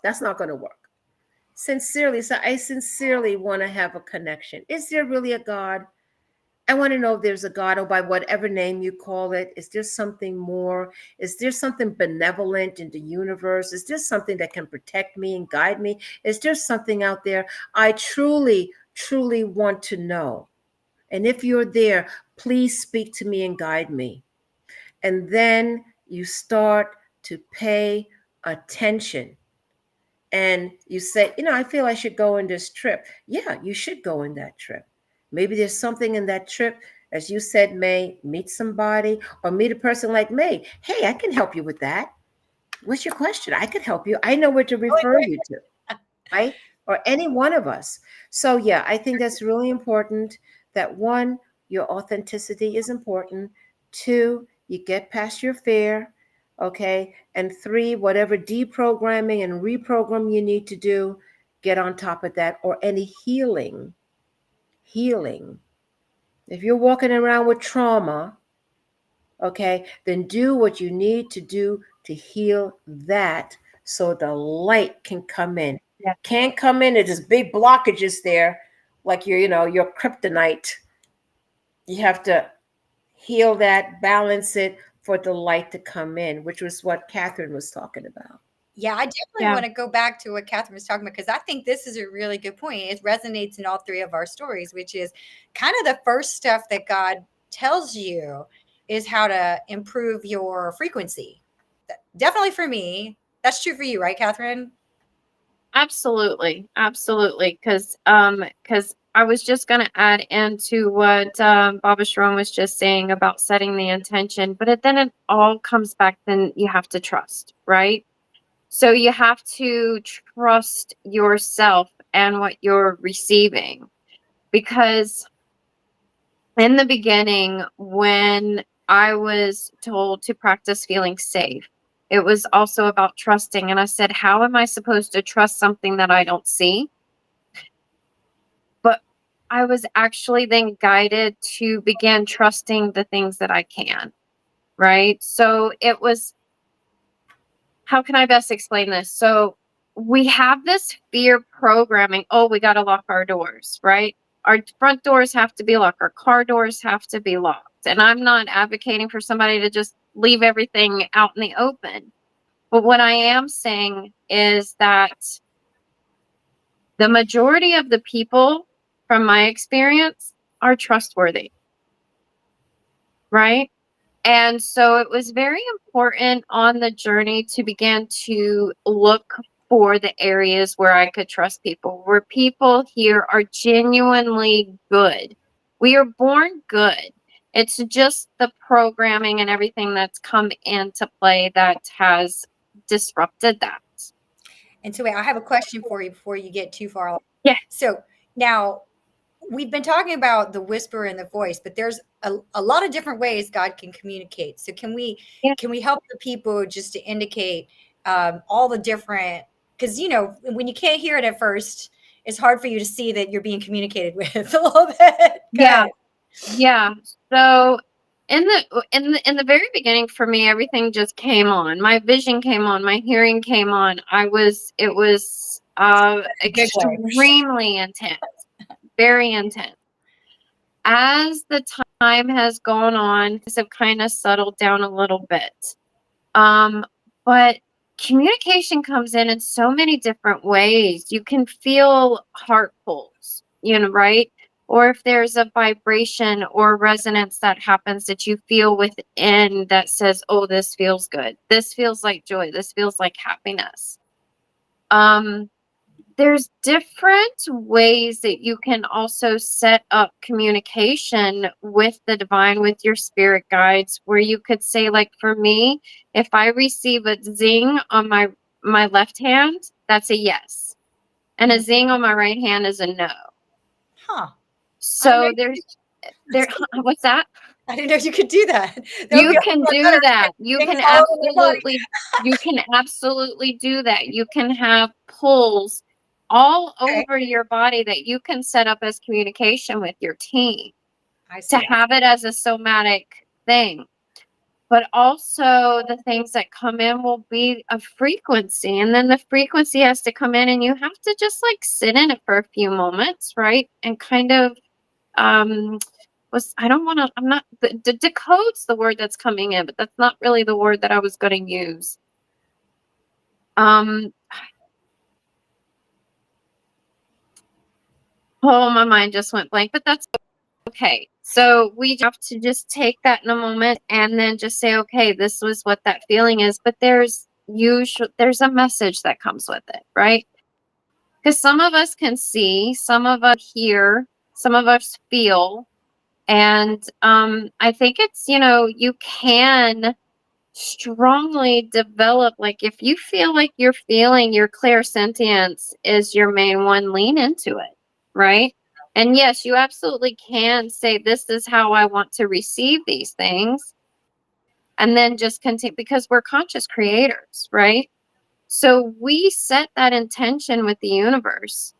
that's not going to work. Sincerely. So I sincerely want to have a connection. Is there really a God? I want to know if there's a God, or by whatever name you call it. Is there something more? Is there something benevolent in the universe? Is there something that can protect me and guide me? Is there something out there? I truly, truly want to know. And if you're there, please speak to me and guide me. And then you start to pay attention. And you say, I feel I should go on this trip. Yeah, you should go on that trip. Maybe there's something in that trip, as you said, May, meet somebody or meet a person like May. Hey, I can help you with that. What's your question? I could help you. I know where to refer you to, right? Or any one of us. So yeah, I think that's really important that one, your authenticity is important. Two, you get past your fear. Okay. And three, whatever deprogramming and reprogram you need to do, get on top of that, or any healing. If you're walking around with trauma, okay, then do what you need to do to heal that so the light can come in. Yeah. Can't come in, there's big blockages there, like your kryptonite. You have to heal that, balance it for the light to come in, which was what Catherine was talking about. Yeah, I definitely want to go back to what Catherine was talking about, because I think this is a really good point. It resonates in all three of our stories, which is kind of the first stuff that God tells you is how to improve your frequency. Definitely for me. That's true for you, right, Catherine? Absolutely. Because I was just going to add into what Baba Sharon was just saying about setting the intention, but then it all comes back. Then you have to trust, right? So you have to trust yourself and what you're receiving, because in the beginning, when I was told to practice feeling safe, it was also about trusting. And I said, how am I supposed to trust something that I don't see? But I was actually then guided to begin trusting the things that I can, right? So it was, how can I best explain this? So we have this fear programming. Oh, we got to lock our doors, right? Our front doors have to be locked. Our car doors have to be locked. And I'm not advocating for somebody to just leave everything out in the open. But what I am saying is that the majority of the people, from my experience, are trustworthy, right? And so it was very important on the journey to begin to look for the areas where I could trust people, where people here are genuinely good. We are born good. It's just the programming and everything that's come into play that has disrupted that. And so I have a question for you before you get too far. Yeah. So now we've been talking about the whisper and the voice, but there's a lot of different ways God can communicate. So can we help the people just to indicate all the different, because when you can't hear it at first, it's hard for you to see that you're being communicated with a little bit. Yeah. So in the very beginning for me, everything just came on. My vision came on, my hearing came on. It was a good way. extremely intense, very intense. As the time has gone on, things have kind of settled down a little bit. But communication comes in so many different ways. You can feel heart pulls, right? Or if there's a vibration or resonance that happens that you feel within that says, oh, this feels good. This feels like joy. This feels like happiness. There's different ways that you can also set up communication with the divine, with your spirit guides, where you could say, like, for me, if I receive a zing on my left hand, that's a yes. And a zing on my right hand is a no. Huh. So what's that? I didn't know you could do that. You can do that. You things can all over your body. absolutely do that. You can have pulls all Okay. over your body that you can set up as communication with your team I see. to have it as a somatic thing. But also the things that come in will be a frequency, and then the frequency has to come in and you have to just like sit in it for a few moments, right? And kind of decode's the word that's coming in, but that's not really the word that I was going to use. Oh, my mind just went blank, but that's okay. So we have to just take that in a moment and then just say, okay, this was what that feeling is. But there's a message that comes with it, right? Because some of us can see, some of us hear, some of us feel. And I think it's, you can strongly develop, like if you feel like you're feeling your clairsentience is your main one, lean into it, right? And yes, you absolutely can say, this is how I want to receive these things. And then just continue, because we're conscious creators, right? So we set that intention with the universe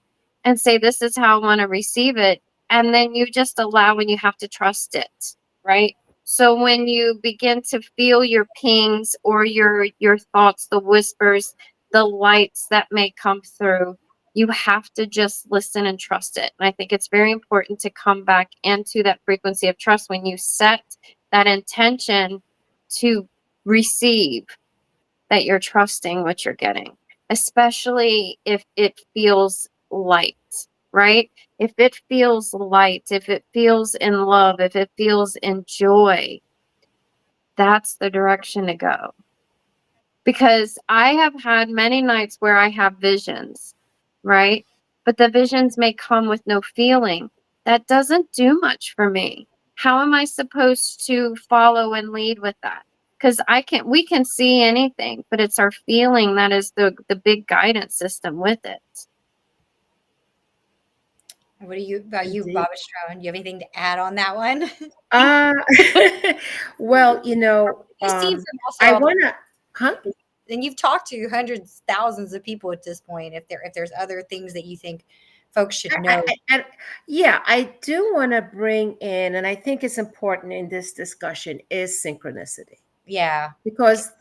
and say, this is how I want to receive it. And then you just allow, and you have to trust it, right? So when you begin to feel your pings or your thoughts, the whispers, the lights that may come through, you have to just listen and trust it. And I think it's very important to come back into that frequency of trust when you set that intention to receive, that you're trusting what you're getting, especially if it feels light, right? If it feels light, if it feels in love, if it feels in joy, that's the direction to go. Because I have had many nights where I have visions, right? But the visions may come with no feeling. That doesn't do much for me. How am I supposed to follow and lead with that? Because we can see anything, but it's our feeling that is the big guidance system with it. What about you, Baba Strone? Do you have anything to add on that one? Well, You've seen from also I want to, huh? And you've talked to hundreds, thousands of people at this point. If there's other things that you think folks should know. I do want to bring in, and I think it's important in this discussion, is synchronicity. Yeah. Because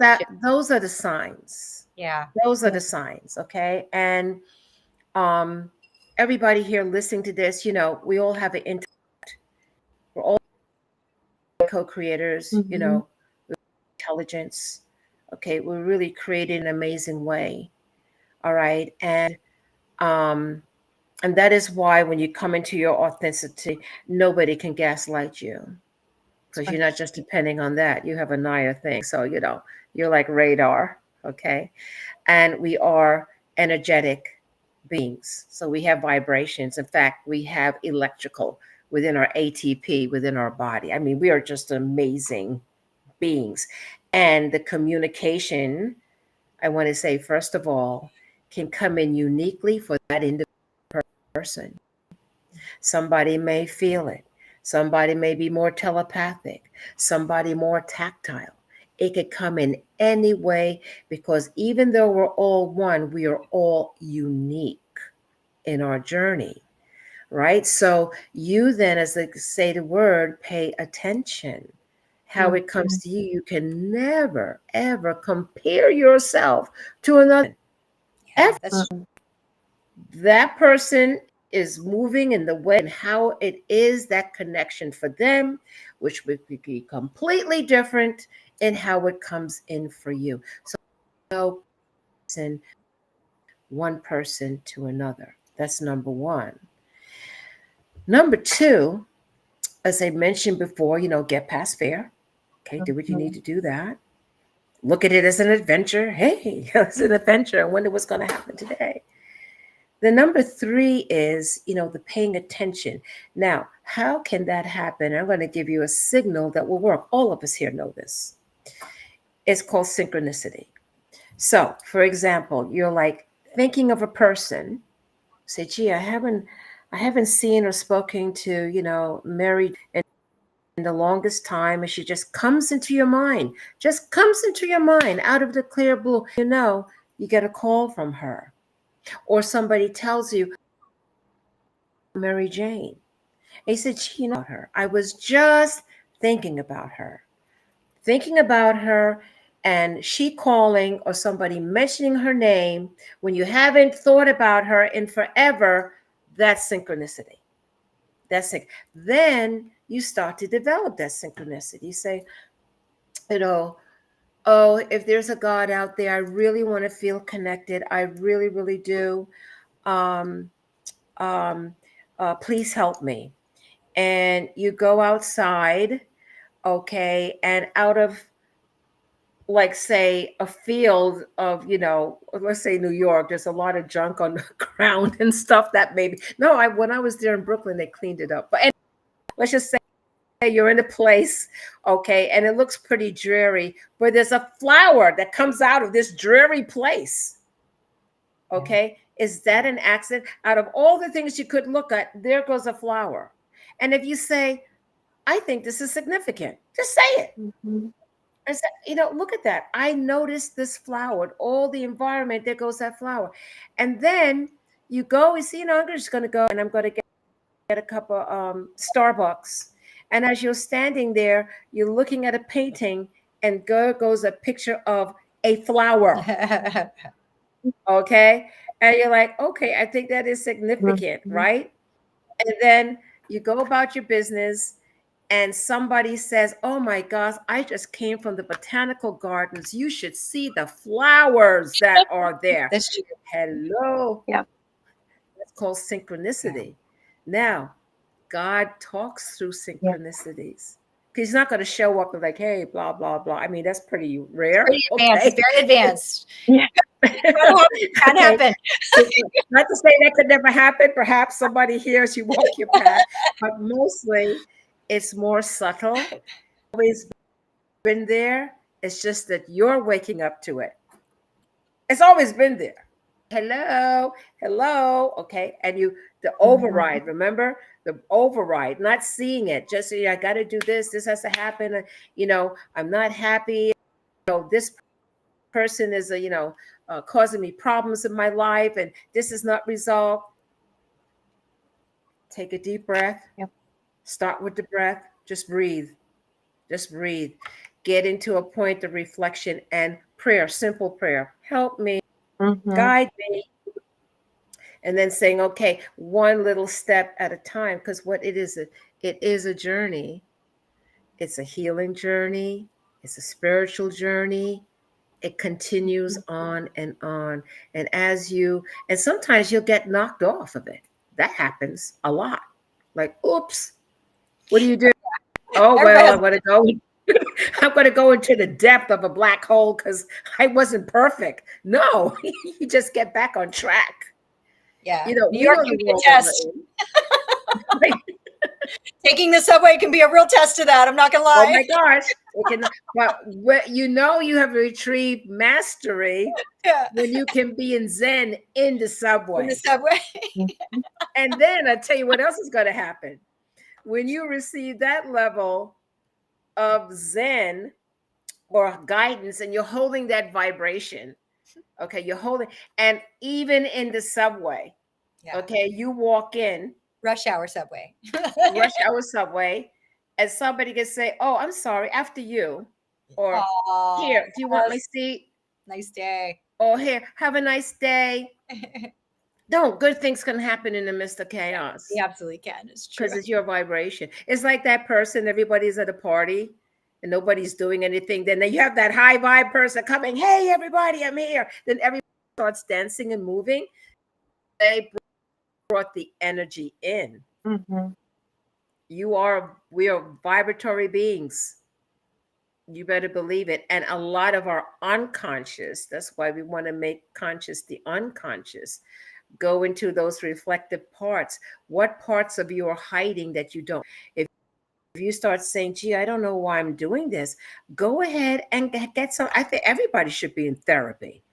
those are the signs. Yeah. Those are the signs, okay? And everybody here listening to this, we all have an intellect. We're all co-creators, Mm-hmm. intelligence. Okay, we're really created in an amazing way. All right. And that is why when you come into your authenticity, nobody can gaslight you. Because you're not just depending on that. You have a higher thing. So, you're like radar. Okay. And we are energetic beings. So we have vibrations. In fact, we have electrical within our ATP, within our body. I mean, we are just amazing beings. And the communication, I want to say, first of all, can come in uniquely for that individual person. Somebody may feel it. Somebody may be more telepathic. Somebody more tactile. It could come in any way, because even though we're all one, we are all unique in our journey, right? So you then, as they say the word, pay attention how it comes to you. You can never, ever compare yourself to another. Yeah, Ever. that's That person is moving in the way and how it is that connection for them, which would be completely different in how it comes in for you. So, one person to another. That's number one. Number two, as I mentioned before, get past fear. Okay, do what you need to do that. Look at it as an adventure. Hey, it's an adventure. I wonder what's going to happen today. The number three is, the paying attention. Now, how can that happen? I'm going to give you a signal that will work. All of us here know this. It's called synchronicity. So, for example, you're like thinking of a person. Say, gee, I haven't seen or spoken to, Mary in the longest time, and she just comes into your mind. Just comes into your mind out of the clear blue. You get a call from her. Or somebody tells you, Mary Jane. And he said, gee, about her. I was just thinking about her. And she calling or somebody mentioning her name when you haven't thought about her in forever, that's synchronicity. Then you start to develop that synchronicity. You say, oh, if there's a God out there, I really want to feel connected. I really, really do. Please help me. And you go outside, okay, and out of, like, say, a field of, let's say New York, there's a lot of junk on the ground and stuff that maybe, no, when I was there in Brooklyn, they cleaned it up. But anyway, let's just say you're in a place, okay, and it looks pretty dreary, but there's a flower that comes out of this dreary place, okay? Is that an accident? Out of all the things you could look at, there goes a flower. And if you say, I think this is significant, just say it. And say, look at that. I noticed this flower, all the environment, there goes that flower. And then you go, you see, I'm just going to go and I'm going to get a cup of Starbucks. And as you're standing there, you're looking at a painting and goes a picture of a flower. Okay. And you're like, okay, I think that is significant, right? And then you go about your business and somebody says, oh my gosh, I just came from the botanical gardens. You should see the flowers that are there. that's true. Hello. Yeah. That's called synchronicity. Now, God talks through synchronicities. He's not going to show up and like, hey, blah, blah, blah. I mean, that's pretty rare. Pretty advanced. Okay. Very advanced. Yeah. Can happen. Not to say that could never happen. Perhaps somebody hears you walk your path, but mostly it's more subtle. Always been there. It's just that you're waking up to it. It's always been there. Hello. Okay. And the override, remember the override, not seeing it, just, I got to do this. This has to happen. I'm not happy. This person is, causing me problems in my life and this is not resolved. Take a deep breath. Yep. Start with the breath. Just breathe. Get into a point of reflection and prayer, simple prayer. Help me, guide me. And then saying, okay, one little step at a time, because what it is a journey. It's a healing journey. It's a spiritual journey. It continues on and on. And and sometimes you'll get knocked off of it. That happens a lot. Like, oops, what do you do? Oh, well, I'm going to go into the depth of a black hole because I wasn't perfect. No, you just get back on track. Yeah. New York can be a test. Taking the subway can be a real test to that. I'm not going to lie. Oh my gosh. But you have retrieved mastery when you can be in Zen in the subway. And then I tell you what else is going to happen. When you receive that level of Zen or guidance and you're holding that vibration, okay, and even in the subway, okay, you walk in. Rush hour subway. and somebody can say, "Oh, I'm sorry, after you," or Aw, "Here, do you want my yes. seat?" Nice day. Or "Here, have a nice day." No, good things can happen in the midst of chaos You absolutely can. It's true. because it's your vibration. It's like that person, everybody's at a party and nobody's doing anything. Then you have that high vibe person coming, "Hey, everybody, I'm here." Then everybody starts dancing and moving. They brought the energy in. Mhm. We are vibratory beings. You better believe it. And a lot of our unconscious, that's why we want to make conscious the unconscious, go into those reflective parts. What parts of you are hiding that you don't? If you start saying, "Gee, I don't know why I'm doing this," go ahead and get some. I think everybody should be in therapy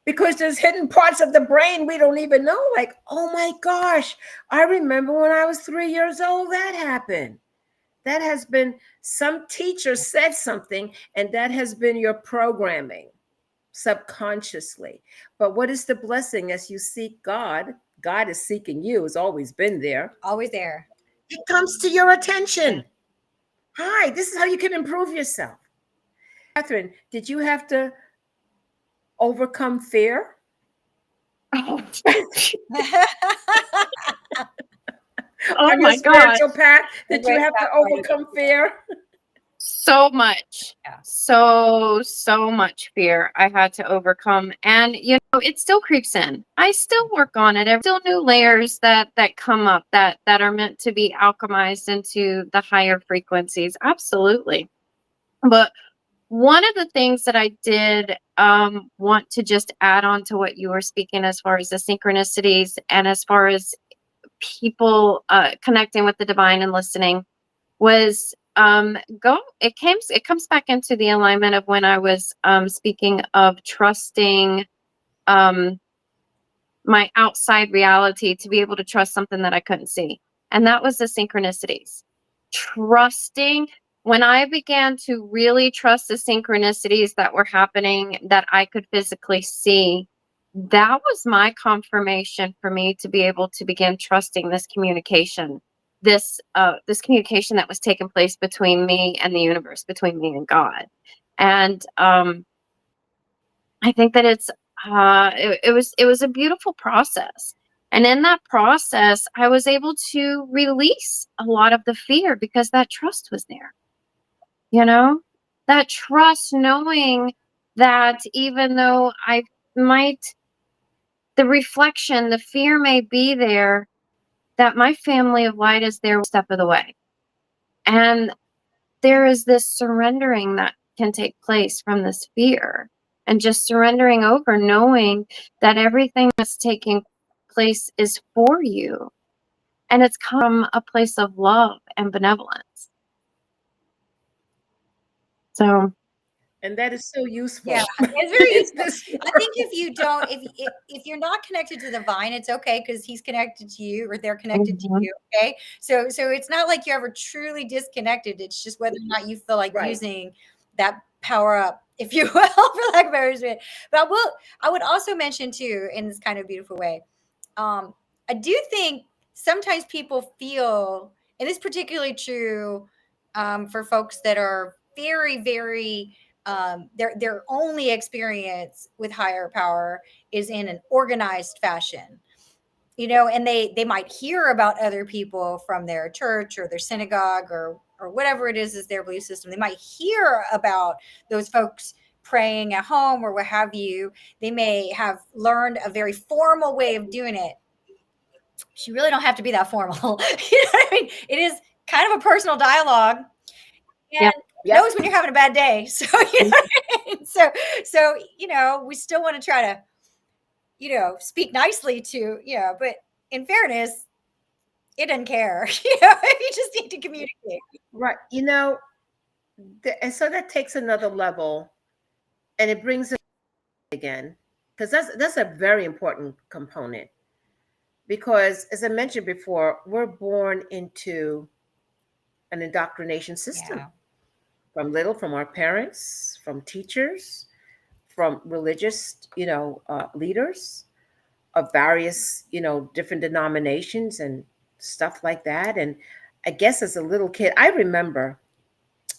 because there's hidden parts of the brain we don't even know. Like, oh my gosh, I remember when I was 3 years old, that happened. That has been, some teacher said something, and that has been your programming subconsciously. But what is the blessing as you seek God? God is seeking you, has always been there. Always there. It comes to your attention. Hi, this is how you can improve yourself. Catherine, did you have to overcome fear? Oh On your my God. spiritual path? Did you Right have to that way. overcome fear? So much. Yeah. So much fear I had to overcome. And it still creeps in. I still work on it. There's still new layers that come up that are meant to be alchemized into the higher frequencies. Absolutely. But one of the things that I did want to just add on to what you were speaking as far as the synchronicities and as far as people connecting with the divine and listening was it comes back into the alignment of when I was speaking of trusting my outside reality to be able to trust something that I couldn't see. And that was the synchronicities. Trusting, when I began to really trust the synchronicities that were happening that I could physically see, that was my confirmation for me to be able to begin trusting this communication, this communication that was taking place between me and the universe, between me and God. And I think that it was a beautiful process. And in that process, I was able to release a lot of the fear because that trust was there. You know, that trust, knowing that even though I might, the reflection, the fear may be there, that my family of light is there step of the way. And there is this surrendering that can take place from this fear, and just surrendering over, knowing that everything that's taking place is for you, and it's come a place of love and benevolence. So And that is so useful. Yeah, it's very It's useful. this I think if you don't, if you're not connected to the divine, it's okay because he's connected to you or they're connected to mhm, you. Okay, so it's not like you're ever truly disconnected. It's just whether or not you feel like right. using that power up, if you will, for lack of a better word. But I would also mention too, in this kind of beautiful way, I do think sometimes people feel, and it's particularly true for folks that are very their only experience with higher power is in an organized fashion, and they might hear about other people from their church or their synagogue or whatever it is their belief system. They might hear about those folks praying at home or what have you. They may have learned a very formal way of doing it. You really don't have to be that formal. You know what I mean? It is kind of a personal dialogue, yeah, and knows when you're having a bad day. So you know what I mean? So we still want to try to speak nicely to but in fairness, it doesn't care. You just need to communicate. Right. And so that takes another level, and it brings it again, because that's a very important component. Because as I mentioned before, we're born into an indoctrination system Yeah. from our parents, from teachers, from religious, leaders of various, different denominations and stuff like that. And I guess as a little kid, I remember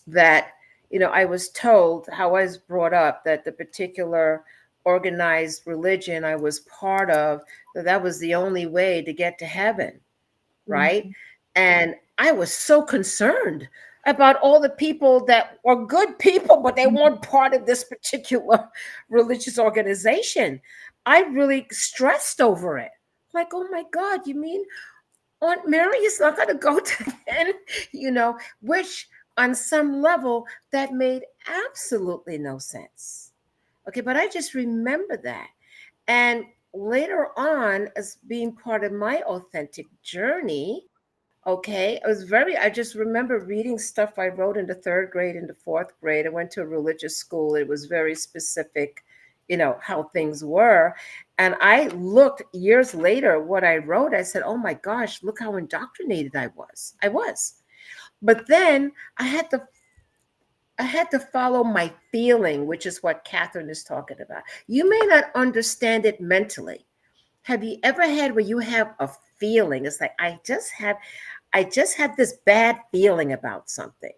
that, I was told how I was brought up that the particular organized religion I was part of, that was the only way to get to heaven, right? Mhm. And I was so concerned about all the people that were good people, but they weren't part of this particular religious organization. I really stressed over it. Like, oh my God, you mean Aunt Mary is not going to go to heaven? Which on some level that made absolutely no sense. Okay, but I just remember that. And later on, as being part of my authentic journey, okay, I just remember reading stuff I wrote in the third grade, in the fourth grade. I went to a religious school. It was very specific, how things were. And I looked years later what I wrote. I said, oh my gosh, look how indoctrinated I was. I was. But then I had to follow my feeling, which is what Catherine is talking about. You may not understand it mentally. Have you ever had where you have a feeling? It's like I just have this bad feeling about something.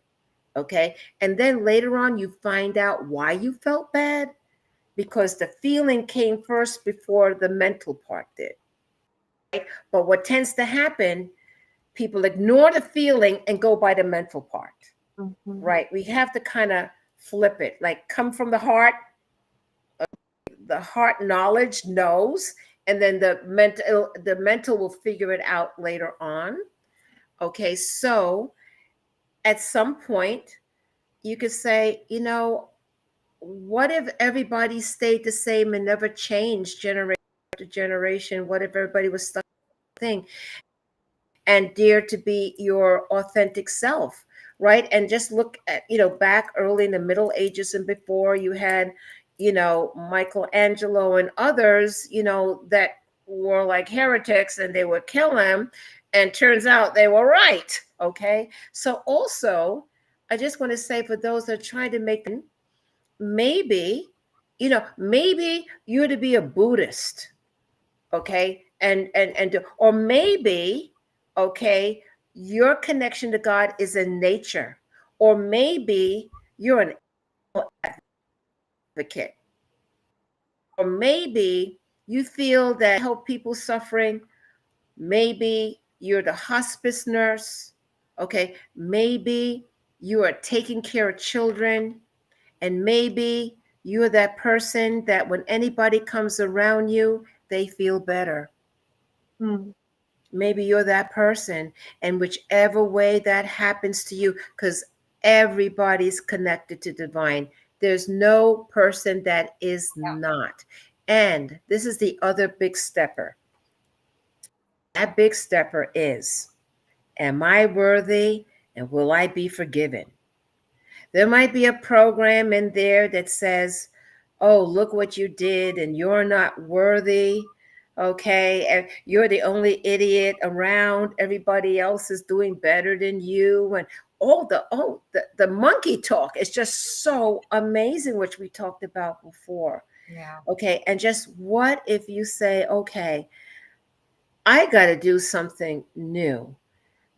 Okay. And then later on you find out why you felt bad, because the feeling came first before the mental part did. But what tends to happen, people ignore the feeling and go by the mental part. Mhm. Right? We have to kind of flip it, like come from the heart. The heart knowledge knows, and then the mental will figure it out later on. Okay, so at some point you could say, what if everybody stayed the same and never changed generation to generation? What if everybody was stuck in the thing and dare to be your authentic self? Right? And just look at, back early in the Middle Ages and before, you had, Michelangelo and others, that were like heretics and they would kill him. And turns out they were right. Okay. So also, I just want to say, for those that are trying to make, maybe, maybe you're to be a Buddhist. Okay. Or maybe, okay, your connection to God is in nature, or maybe you're an advocate, or maybe you feel that help people suffering. Maybe you're the hospice nurse. Okay, maybe you are taking care of children, and maybe you're that person that when anybody comes around you, they feel better. Mm. Maybe you're that person, and whichever way that happens to you, because everybody's connected to divine. There's no person that is Yeah. not. And this is the other big stepper. That big stepper is, am I worthy and will I be forgiven? There might be a program in there that says, oh, look what you did and you're not worthy. Okay. And you're the only idiot around. Everybody else is doing better than you. And the monkey talk is just so amazing, which we talked about before. Yeah. Okay. And just what if you say, okay, I got to do something new.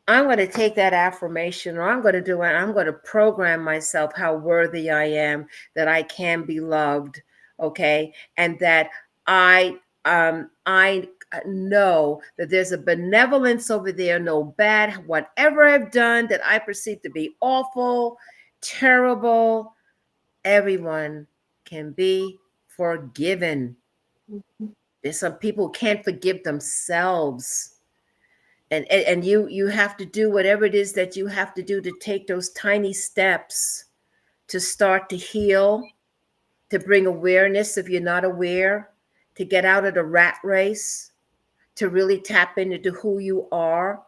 I'm going to take that affirmation, or I'm going to do it. I'm going to program myself how worthy I am, that I can be loved. Okay. And that I know that there's a benevolence over there, no bad, whatever I've done that I perceive to be awful, terrible, everyone can be forgiven. Mhm. There's some people who can't forgive themselves. And you have to do whatever it is that you have to do to take those tiny steps to start to heal, to bring awareness if you're not aware, to get out of the rat race, to really tap into who you are.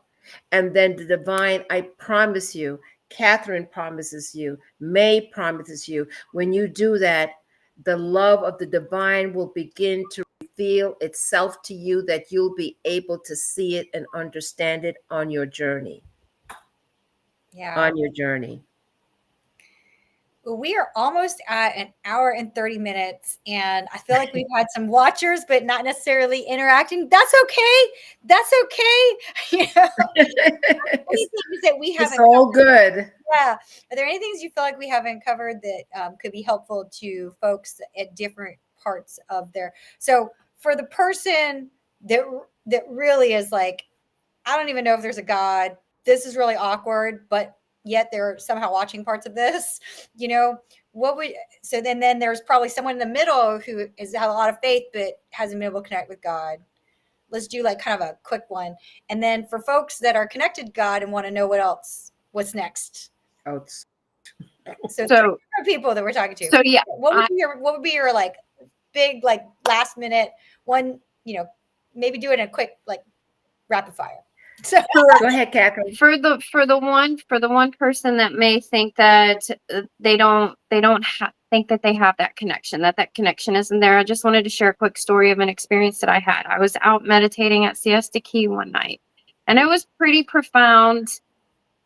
And then the divine, I promise you, Catherine promises you, May promises you, when you do that, the love of the divine will begin to reveal itself to you, that you'll be able to see it and understand it on your journey. Yeah. On your journey. Well, we are almost at an hour and 30 minutes, and I feel like we've had some watchers, but not necessarily interacting. That's okay. That's okay. Anything to things that we It's haven't all good. Yeah. Are there any things you feel like we haven't covered that could be helpful to folks at different parts of their? So for the person that really is like, I don't even know if there's a God. This is really awkward, but yet they're somehow watching parts of this. You know, what would so then there's probably someone in the middle who has a lot of faith but hasn't been able to connect with God. Let's do like kind of a quick one. And then for folks that are connected to God and want to know what's next. Oh, So three So, different people that we're talking to. so yeah, What would be your like big like last minute one? You know, maybe do it in a quick like rapid fire. So go ahead, Catherine. for the one person that may think that they don't think that they have that connection, that connection isn't there, I just wanted to share a quick story of an experience that I had. I was out meditating at Siesta Key one night, and it was pretty profound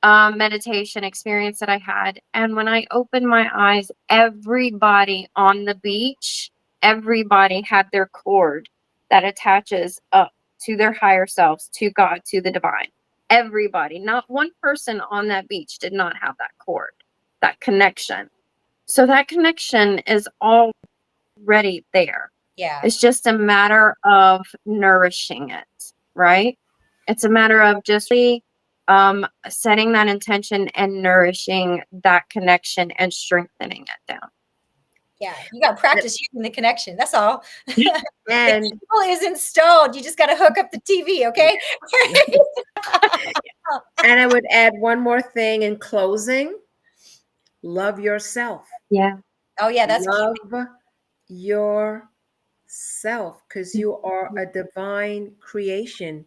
meditation experience that I had. And when I opened my eyes, everybody on the beach, everybody had their cord that attaches up to their higher selves, to God, to the divine. Everybody, not one person on that beach did not have that cord, that connection. So that connection is already there. yeah, It's just a matter of nourishing it, right? It's a matter of just setting that intention and nourishing that connection and strengthening it down. yeah. You got to practice using the connection. That's all. And the cable is installed. You just got to hook up the TV. Okay. and I would add one more thing in closing. Love yourself. Yeah. Oh yeah, that's Love yourself, because you are a divine creation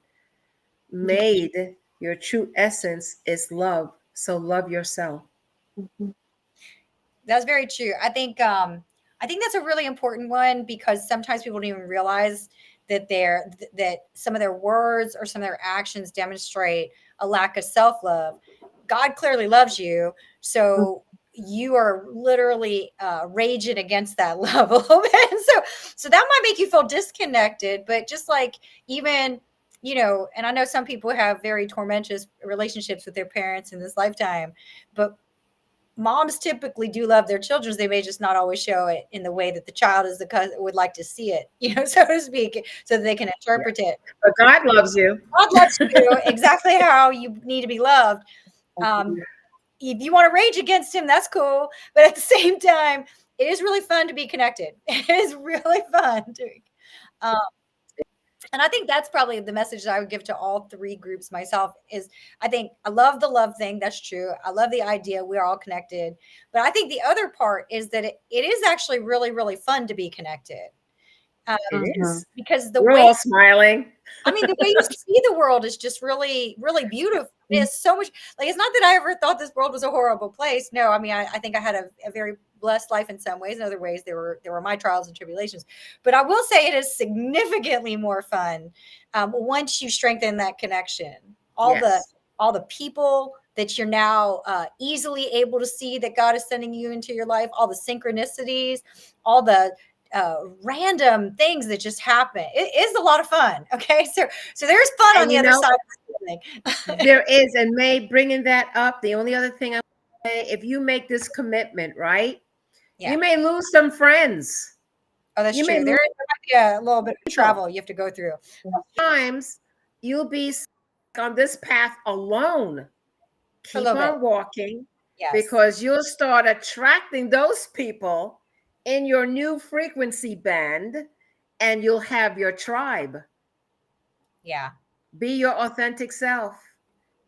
made. Your true essence is love. So love yourself. That's very true. I think that's a really important one because sometimes people don't even realize that that some of their words or some of their actions demonstrate a lack of self-love. God clearly loves you, so you are literally raging against that love a little bit. So that might make you feel disconnected, but just like even, you know, and I know some people have very tormentous relationships with their parents in this lifetime, but moms typically do love their children. They may just not always show it in the way that the child would like to see it, you know, so to speak, so that they can interpret it. But God loves you. God loves you exactly how you need to be loved. If you want to rage against him, that's cool. But at the same time, it is really fun to be connected. It is really fun. And I think that's probably the message that I would give to all three groups myself is I love the love thing. That's true. I love the idea we're all connected. But I think the other part is that it is actually really, really fun to be connected. It is. Because We're all smiling. I mean, the way you see the world is just really, really beautiful. It's so much like, it's not that I ever thought this world was a horrible place. No, I mean, I think I had a very blessed life in some ways. In other ways, there were my trials and tribulations. But I will say it is significantly more fun once you strengthen that connection. All the people that you're now easily able to see that God is sending you into your life, all the synchronicities, all the random things that just happen. It is a lot of fun. Okay. So there's fun on the other side of this thing. There is. And May, bringing that up, the only other thing I would say, if you make this commitment, right, you may lose some friends. Oh, that's true. There might be a little bit of travel you have to go through. Sometimes you'll be on this path alone. Keep on walking, because you'll start attracting those people in your new frequency band, and you'll have your tribe. Yeah. Be your authentic self,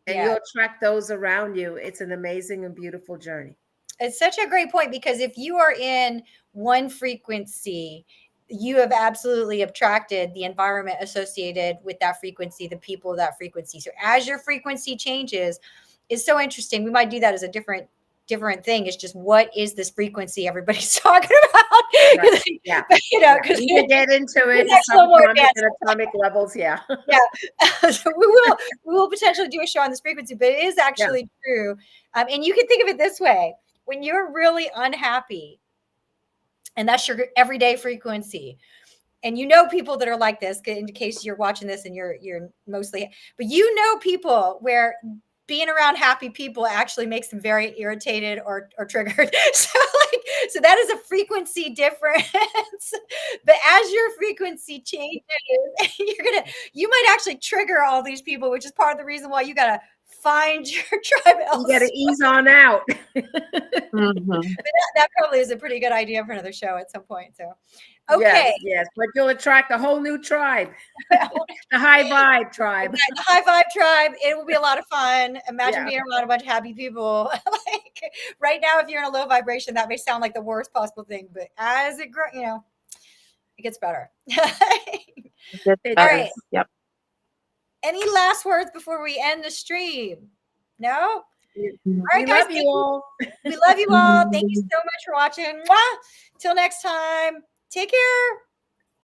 and you'll attract those around you. It's an amazing and beautiful journey. It's such a great point, because if you are in one frequency, you have absolutely attracted the environment associated with that frequency, the people of that frequency. So as your frequency changes, it's so interesting. We might do that as a different thing. It's just, what is this frequency everybody's talking about? Right. Yeah. You know, because we can get into it atomic levels. Yeah. Yeah. So we will potentially do a show on this frequency, but it is actually true. And you can think of it this way: when you're really unhappy, and that's your everyday frequency, and you know people that are like this, in case you're watching this and you're mostly, but you know people where being around happy people actually makes them very irritated or triggered. So that is a frequency difference. But as your frequency changes, you might actually trigger all these people, which is part of the reason why you gotta find your tribe You elsewhere. got to ease on out. That probably is a pretty good idea for another show at some point. So, okay. Yes, but you'll attract a whole new tribe, the high vibe tribe. The high vibe tribe. It will be a lot of fun. Imagine being around a bunch of happy people. Like right now, if you're in a low vibration, that may sound like the worst possible thing, but as it grows, it gets better. All right. Yep. Any last words before we end the stream? No? All We right, guys. love you all. We love you all. Thank you so much for watching. Mwah! Till next time. Take care.